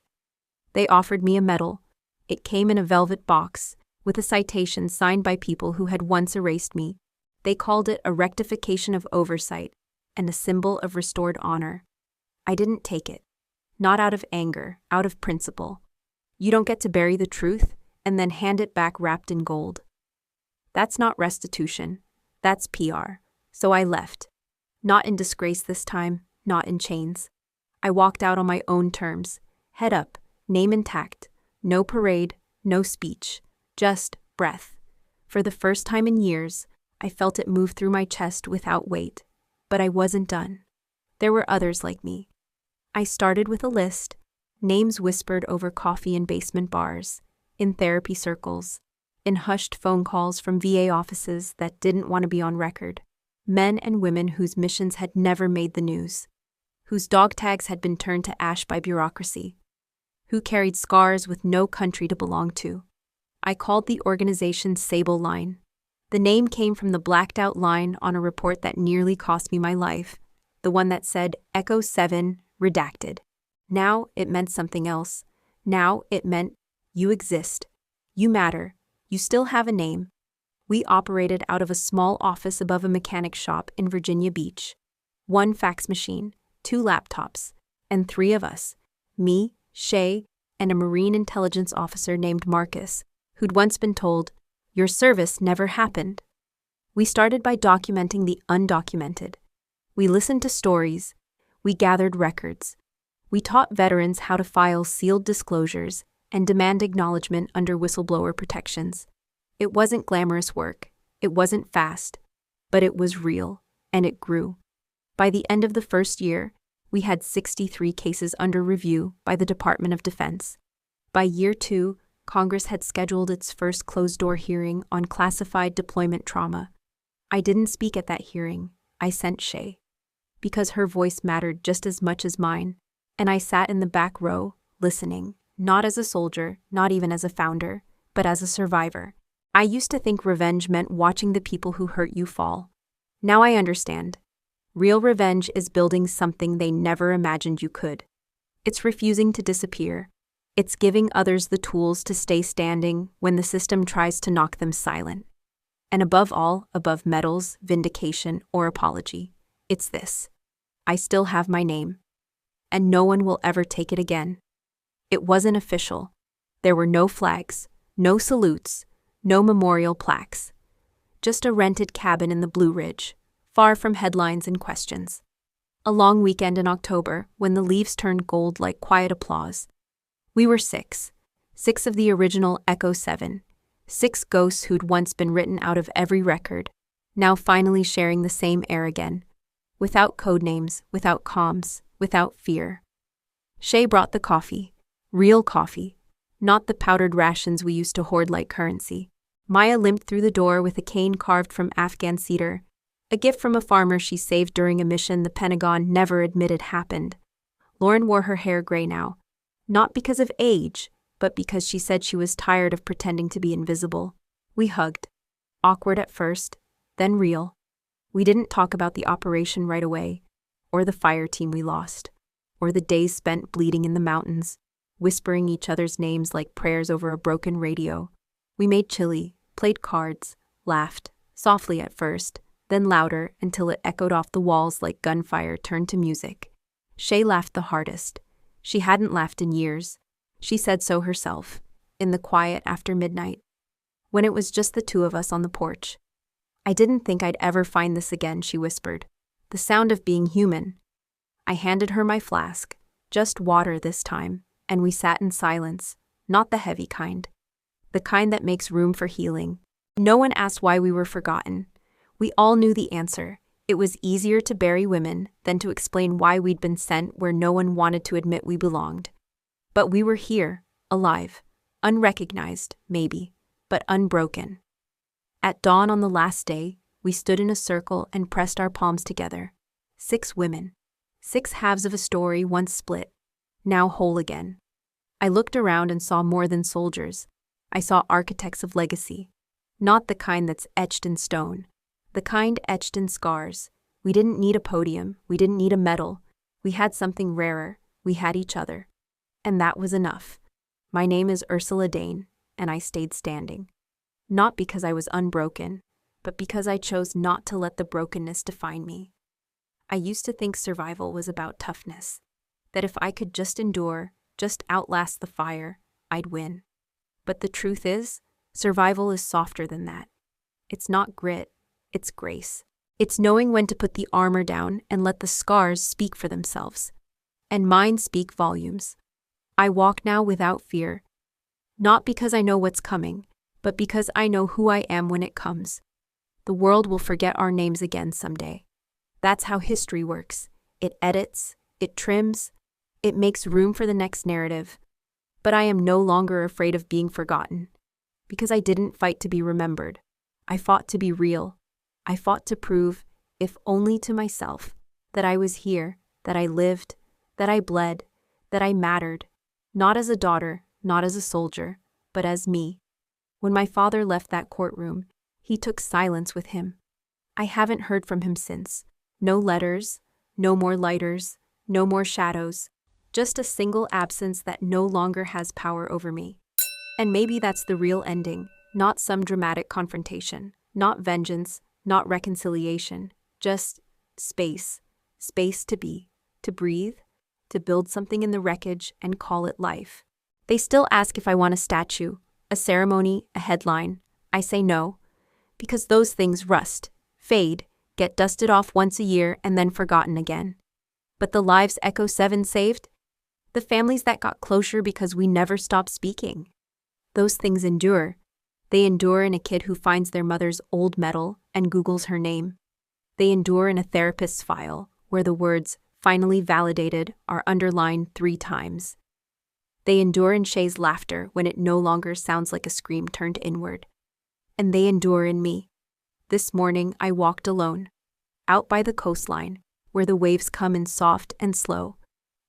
They offered me a medal. It came in a velvet box, with a citation signed by people who had once erased me. They called it a rectification of oversight, and a symbol of restored honor. I didn't take it. Not out of anger, out of principle. You don't get to bury the truth and then hand it back wrapped in gold. That's not restitution. That's PR. So I left. Not in disgrace this time, not in chains. I walked out on my own terms, head up, name intact, no parade, no speech, just breath. For the first time in years, I felt it move through my chest without weight. But I wasn't done. There were others like me. I started with a list, names whispered over coffee in basement bars, in therapy circles, in hushed phone calls from VA offices that didn't want to be on record. Men and women whose missions had never made the news, whose dog tags had been turned to ash by bureaucracy, who carried scars with no country to belong to. I called the organization Sable Line. The name came from the blacked-out line on a report that nearly cost me my life, the one that said Echo 7, redacted. Now it meant something else. Now it meant you exist. You matter. You still have a name. We operated out of a small office above a mechanic shop in Virginia Beach. 1 fax machine, 2 laptops, and 3 of us, me, Shay, and a Marine intelligence officer named Marcus, who'd once been told, "Your service never happened." We started by documenting the undocumented. We listened to stories. We gathered records. We taught veterans how to file sealed disclosures and demand acknowledgement under whistleblower protections. It wasn't glamorous work. It wasn't fast. But it was real, and it grew. By the end of the first year, we had 63 cases under review by the Department of Defense. By year 2, Congress had scheduled its first closed-door hearing on classified deployment trauma. I didn't speak at that hearing. I sent Shay. Because her voice mattered just as much as mine, and I sat in the back row, listening, not as a soldier, not even as a founder, but as a survivor. I used to think revenge meant watching the people who hurt you fall. Now I understand. Real revenge is building something they never imagined you could. It's refusing to disappear. It's giving others the tools to stay standing when the system tries to knock them silent. And above all, above medals, vindication, or apology, it's this. I still have my name. And no one will ever take it again. It wasn't official. There were no flags, no salutes, no memorial plaques. Just a rented cabin in the Blue Ridge, far from headlines and questions. A long weekend in October, when the leaves turned gold like quiet applause. We were 6 of the original Echo 7, 6 ghosts who'd once been written out of every record, now finally sharing the same air again. Without code names, without comms, without fear. Shay brought the coffee. Real coffee. Not the powdered rations we used to hoard like currency. Maya limped through the door with a cane carved from Afghan cedar, a gift from a farmer she saved during a mission the Pentagon never admitted happened. Lauren wore her hair gray now, not because of age, but because she said she was tired of pretending to be invisible. We hugged. Awkward at first, then real. We didn't talk about the operation right away, or the fire team we lost, or the days spent bleeding in the mountains, whispering each other's names like prayers over a broken radio. We made chili, played cards, laughed, softly at first, then louder until it echoed off the walls like gunfire turned to music. Shay laughed the hardest. She hadn't laughed in years. She said so herself, in the quiet after midnight, when it was just the two of us on the porch. "I didn't think I'd ever find this again," she whispered. "The sound of being human." I handed her my flask, just water this time, and we sat in silence, not the heavy kind. The kind that makes room for healing. No one asked why we were forgotten. We all knew the answer. It was easier to bury women than to explain why we'd been sent where no one wanted to admit we belonged. But we were here, alive, unrecognized, maybe, but unbroken. At dawn on the last day, we stood in a circle and pressed our palms together. 6 women. 6 halves of a story once split, now whole again. I looked around and saw more than soldiers. I saw architects of legacy. Not the kind that's etched in stone. The kind etched in scars. We didn't need a podium. We didn't need a medal. We had something rarer. We had each other. And that was enough. My name is Ursula Dane, and I stayed standing. Not because I was unbroken, but because I chose not to let the brokenness define me. I used to think survival was about toughness. That if I could just endure, just outlast the fire, I'd win. But the truth is, survival is softer than that. It's not grit. It's grace. It's knowing when to put the armor down and let the scars speak for themselves. And mine speak volumes. I walk now without fear. Not because I know what's coming, but because I know who I am when it comes. The world will forget our names again someday. That's how history works. It edits, it trims, it makes room for the next narrative. But I am no longer afraid of being forgotten. Because I didn't fight to be remembered. I fought to be real. I fought to prove, if only to myself, that I was here, that I lived, that I bled, that I mattered, not as a daughter, not as a soldier, but as me. When my father left that courtroom, he took silence with him. I haven't heard from him since. No letters, no more lighters, no more shadows, just a single absence that no longer has power over me. And maybe that's the real ending, not some dramatic confrontation, not vengeance, not reconciliation, just space. Space to be, to breathe, to build something in the wreckage and call it life. They still ask if I want a statue, a ceremony, a headline. I say no, because those things rust, fade, get dusted off once a year and then forgotten again. But the lives Echo 7 saved? The families that got closure because we never stopped speaking. Those things endure. They endure in a kid who finds their mother's old medal and Googles her name. They endure in a therapist's file where the words "finally validated" are underlined 3 times. They endure in Shay's laughter when it no longer sounds like a scream turned inward. And they endure in me. This morning I walked alone, out by the coastline, where the waves come in soft and slow.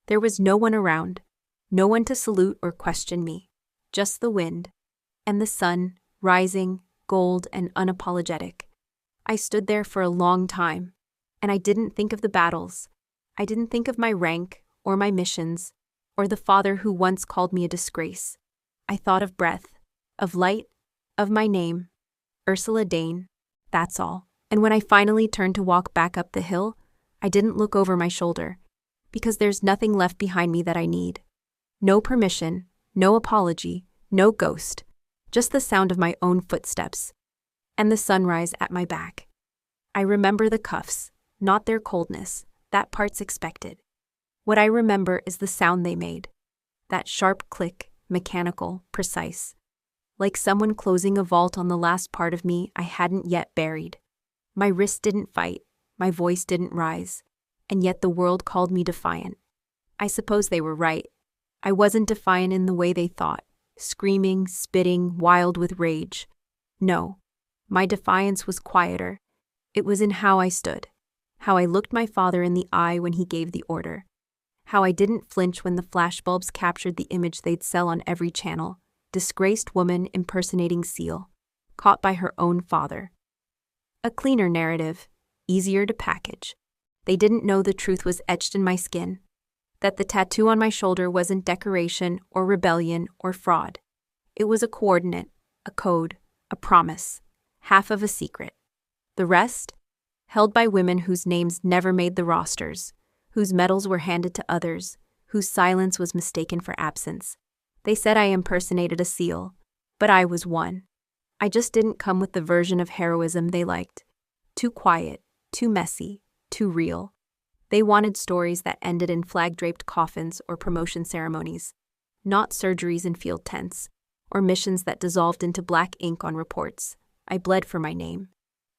There was no one around, no one to salute or question me, just the wind, and the sun, rising, gold and unapologetic. I stood there for a long time, and I didn't think of the battles. I didn't think of my rank or my missions, or the father who once called me a disgrace. I thought of breath, of light, of my name, Ursula Dane, that's all. And when I finally turned to walk back up the hill, I didn't look over my shoulder, because there's nothing left behind me that I need. No permission, no apology, no ghost, just the sound of my own footsteps, and the sunrise at my back. I remember the cuffs, not their coldness, that part's expected. What I remember is the sound they made, that sharp click, mechanical, precise, like someone closing a vault on the last part of me I hadn't yet buried. My wrist didn't fight, my voice didn't rise, and yet the world called me defiant. I suppose they were right. I wasn't defiant in the way they thought, screaming, spitting, wild with rage. No, my defiance was quieter. It was in how I stood, how I looked my father in the eye when he gave the order, how I didn't flinch when the flashbulbs captured the image they'd sell on every channel, disgraced woman impersonating Seal, caught by her own father. A cleaner narrative, easier to package. They didn't know the truth was etched in my skin, that the tattoo on my shoulder wasn't decoration or rebellion or fraud. It was a coordinate, a code, a promise, half of a secret. The rest, held by women whose names never made the rosters, whose medals were handed to others, whose silence was mistaken for absence. They said I impersonated a seal, but I was one. I just didn't come with the version of heroism they liked. Too quiet, too messy, too real. They wanted stories that ended in flag-draped coffins or promotion ceremonies, not surgeries in field tents, or missions that dissolved into black ink on reports. I bled for my name.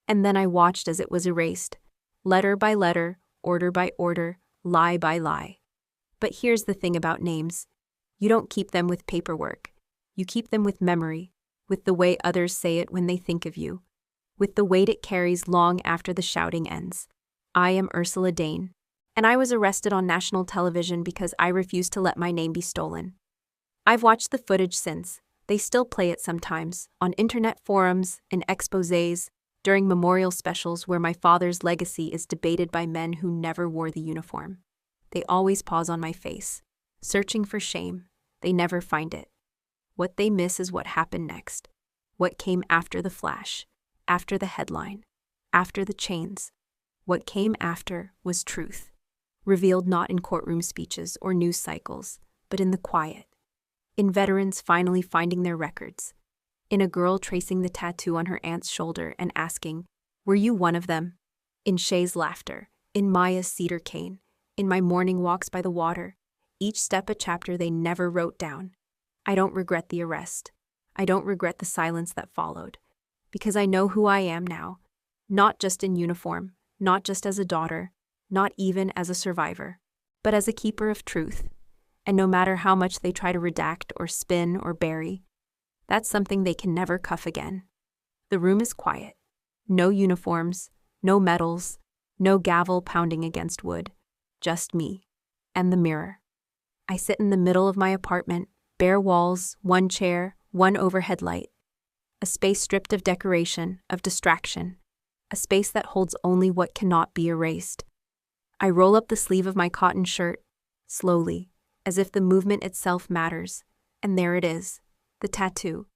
And then I watched as it was erased, letter by letter, order by order, lie by lie. But here's the thing about names. You don't keep them with paperwork. You keep them with memory, with the way others say it when they think of you, with the weight it carries long after the shouting ends. I am Ursula Dane, and I was arrested on national television because I refused to let my name be stolen. I've watched the footage since. They still play it sometimes, on internet forums, in exposés, during memorial specials where my father's legacy is debated by men who never wore the uniform. They always pause on my face, searching for shame. They never find it. What they miss is what happened next, what came after the flash, after the headline, after the chains. What came after was truth, revealed not in courtroom speeches or news cycles, but in the quiet, in veterans finally finding their records, in a girl tracing the tattoo on her aunt's shoulder and asking, "Were you one of them?" In Shay's laughter, in Maya's cedar cane, in my morning walks by the water, each step a chapter they never wrote down. I don't regret the arrest. I don't regret the silence that followed, because I know who I am now, not just in uniform, not just as a daughter, not even as a survivor, but as a keeper of truth. And no matter how much they try to redact or spin or bury, that's something they can never cuff again. The room is quiet. No uniforms, no medals, no gavel pounding against wood. Just me and the mirror. I sit in the middle of my apartment, bare walls, one chair, one overhead light. A space stripped of decoration, of distraction. A space that holds only what cannot be erased. I roll up the sleeve of my cotton shirt, slowly, as if the movement itself matters, and there it is, the tattoo.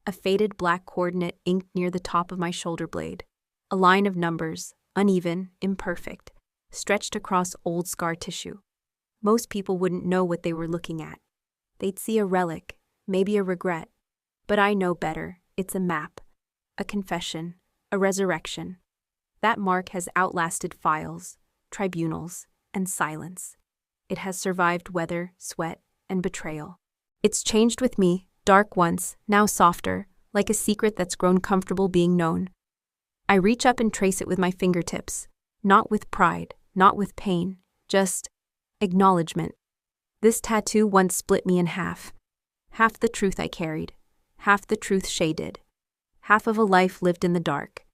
A faded black coordinate inked near the top of my shoulder blade. A line of numbers, uneven, imperfect, stretched across old scar tissue. Most people wouldn't know what they were looking at. They'd see a relic, maybe a regret. But I know better. It's a map, a confession, a resurrection. That mark has outlasted files, tribunals, and silence. It has survived weather, sweat, and betrayal. It's changed with me, dark once, now softer, like a secret that's grown comfortable being known. I reach up and trace it with my fingertips, not with pride, not with pain, just acknowledgement. This tattoo once split me in half. Half the truth I carried, half the truth Shay did, half of a life lived in the dark.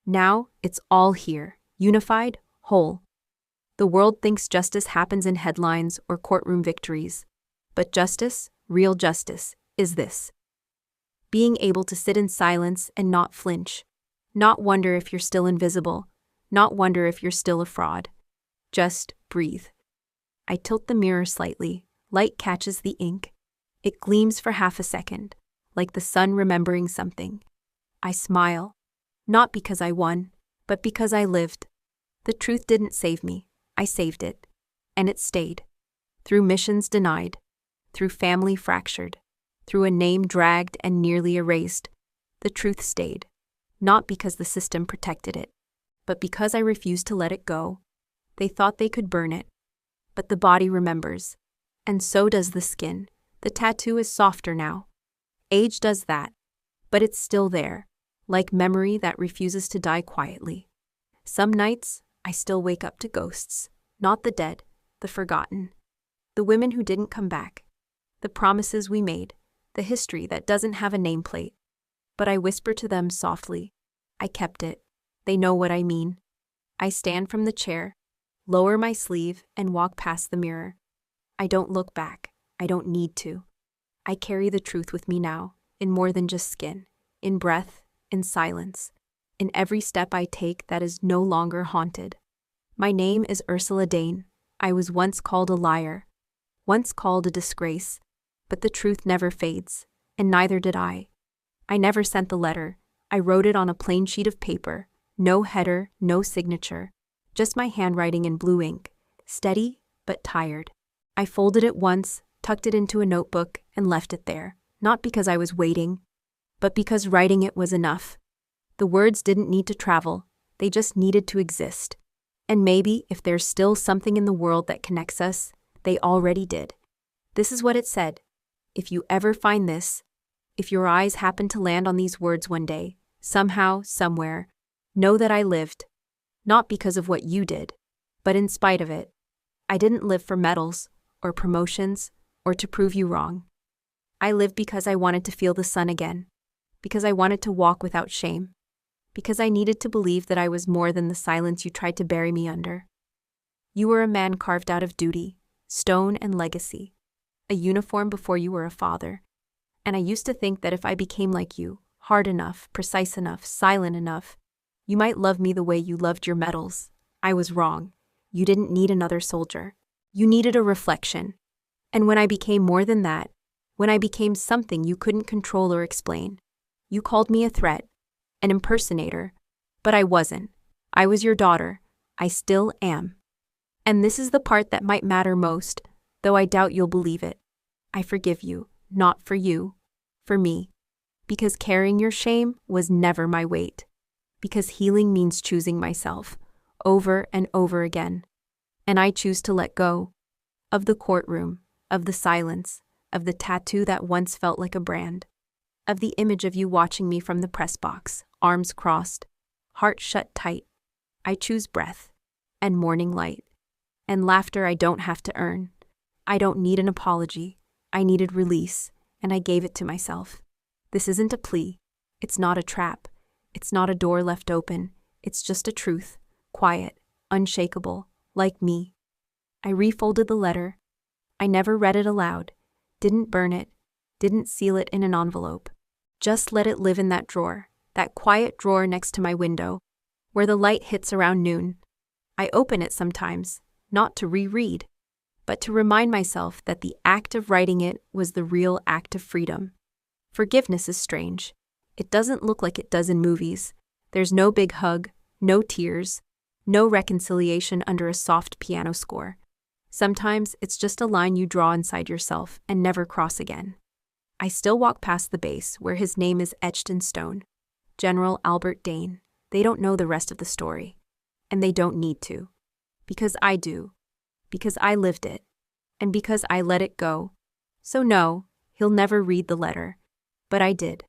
Now, it's all here, unified, whole. The world thinks justice happens in headlines or courtroom victories. But justice, real justice, is this. Being able to sit in silence and not flinch. Not wonder if you're still invisible. Not wonder if you're still a fraud. Just breathe. I tilt the mirror slightly. Light catches the ink. It gleams for half a second, like the sun remembering something. I smile. Not because I won, but because I lived. The truth didn't save me. I saved it. And it stayed. Through missions denied. Through family fractured. Through a name dragged and nearly erased. The truth stayed. Not because the system protected it, but because I refused to let it go. They thought they could burn it. But the body remembers. And so does the skin. The tattoo is softer now. Age does that. But it's still there, like memory that refuses to die quietly. Some nights, I still wake up to ghosts. Not the dead, the forgotten. The women who didn't come back. The promises we made. The history that doesn't have a nameplate. But I whisper to them softly. I kept it. They know what I mean. I stand from the chair, lower my sleeve, and walk past the mirror. I don't look back. I don't need to. I carry the truth with me now, in more than just skin, in breath, in silence, in every step I take that is no longer haunted. My name is Ursula Dane. I was once called a liar, once called a disgrace, but the truth never fades, and neither did I. I never sent the letter. I wrote it on a plain sheet of paper, no header, no signature, just my handwriting in blue ink, steady but tired. I folded it once, tucked it into a notebook, and left it there, not because I was waiting, but because writing it was enough. The words didn't need to travel, they just needed to exist. And maybe, if there's still something in the world that connects us, they already did. This is what it said. If you ever find this, if your eyes happen to land on these words one day, somehow, somewhere, know that I lived. Not because of what you did, but in spite of it. I didn't live for medals, or promotions, or to prove you wrong. I lived because I wanted to feel the sun again, because I wanted to walk without shame, because I needed to believe that I was more than the silence you tried to bury me under. You were a man carved out of duty, stone and legacy, a uniform before you were a father, and I used to think that if I became like you, hard enough, precise enough, silent enough, you might love me the way you loved your medals. I was wrong. You didn't need another soldier. You needed a reflection. And when I became more than that, when I became something you couldn't control or explain, you called me a threat, an impersonator. But I wasn't. I was your daughter. I still am. And this is the part that might matter most, though I doubt you'll believe it. I forgive you, not for you, for me. Because carrying your shame was never my weight. Because healing means choosing myself, over and over again. And I choose to let go. Of the courtroom, of the silence, of the tattoo that once felt like a brand. Of the image of you watching me from the press box, arms crossed, heart shut tight. I choose breath, and morning light, and laughter I don't have to earn. I don't need an apology. I needed release, and I gave it to myself. This isn't a plea. It's not a trap. It's not a door left open. It's just a truth, quiet, unshakable, like me. I refolded the letter. I never read it aloud, didn't burn it, didn't seal it in an envelope. Just let it live in that drawer, that quiet drawer next to my window, where the light hits around noon. I open it sometimes, not to reread, but to remind myself that the act of writing it was the real act of freedom. Forgiveness is strange. It doesn't look like it does in movies. There's no big hug, no tears, no reconciliation under a soft piano score. Sometimes it's just a line you draw inside yourself and never cross again. I still walk past the base where his name is etched in stone. General Albert Dane. They don't know the rest of the story. And they don't need to. Because I do. Because I lived it. And because I let it go. So no, he'll never read the letter. But I did.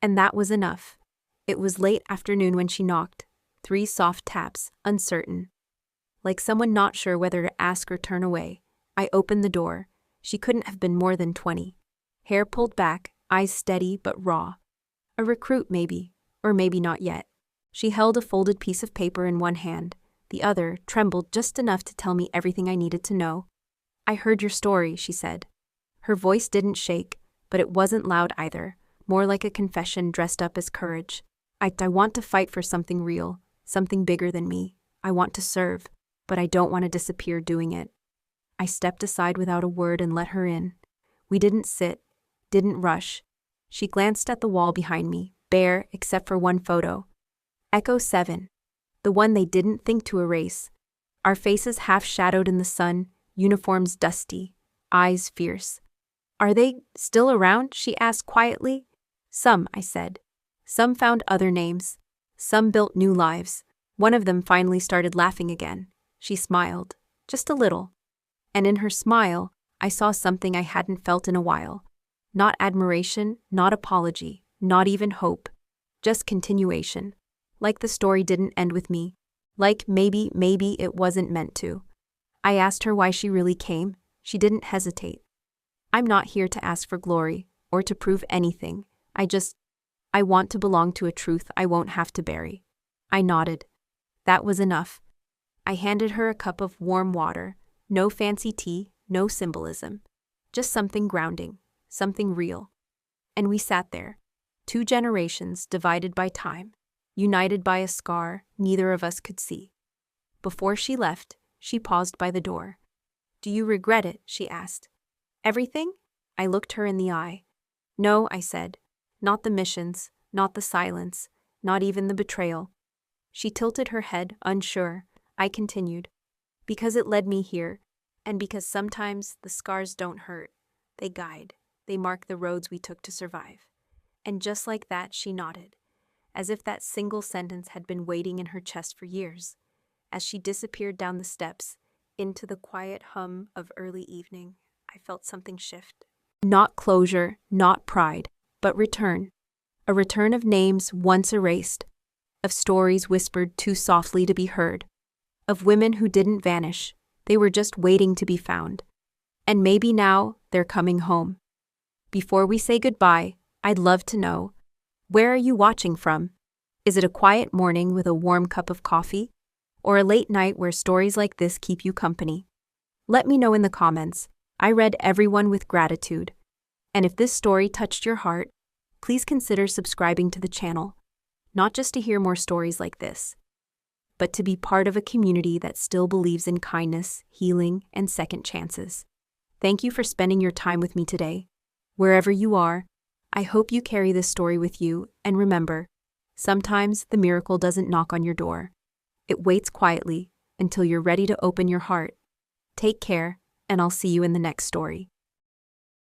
And that was enough. It was late afternoon when she knocked. 3 soft taps, uncertain. Like someone not sure whether to ask or turn away. I opened the door. She couldn't have been more than 20. Hair pulled back, eyes steady but raw. A recruit maybe, or maybe not yet. She held a folded piece of paper in one hand. The other trembled just enough to tell me everything I needed to know. I heard your story, she said. Her voice didn't shake, but it wasn't loud either. More like a confession dressed up as courage. I want to fight for something real, something bigger than me. I want to serve, but I don't want to disappear doing it. I stepped aside without a word and let her in. We didn't sit, didn't rush. She glanced at the wall behind me, bare except for one photo. Echo 7. The one they didn't think to erase. Our faces half-shadowed in the sun, uniforms dusty, eyes fierce. Are they still around? She asked quietly. Some, I said. Some found other names. Some built new lives. One of them finally started laughing again. She smiled, just a little. And in her smile, I saw something I hadn't felt in a while. Not admiration, not apology, not even hope. Just continuation. Like the story didn't end with me. Like maybe it wasn't meant to. I asked her why she really came, She didn't hesitate. I'm not here to ask for glory or to prove anything. I want to belong to a truth I won't have to bury. I nodded. That was enough. I handed her a cup of warm water. No fancy tea, no symbolism. Just something grounding, something real. And we sat there, 2 generations divided by time, united by a scar neither of us could see. Before she left, she paused by the door. Do you regret it? She asked. Everything? I looked her in the eye. No, I said. Not the missions, not the silence, not even the betrayal. She tilted her head, unsure. I continued. Because it led me here, and because sometimes the scars don't hurt. They guide. They mark the roads we took to survive. And just like that, she nodded, as if that single sentence had been waiting in her chest for years. As she disappeared down the steps, into the quiet hum of early evening, I felt something shift. Not closure, not pride, but return. A return of names once erased, of stories whispered too softly to be heard, of women who didn't vanish, they were just waiting to be found. And maybe now they're coming home. Before we say goodbye, I'd love to know, where are you watching from? Is it a quiet morning with a warm cup of coffee? Or a late night where stories like this keep you company? Let me know in the comments. I read everyone with gratitude. And if this story touched your heart, please consider subscribing to the channel, not just to hear more stories like this, but to be part of a community that still believes in kindness, healing, and second chances. Thank you for spending your time with me today. Wherever you are, I hope you carry this story with you, and remember, sometimes the miracle doesn't knock on your door. It waits quietly until you're ready to open your heart. Take care, and I'll see you in the next story.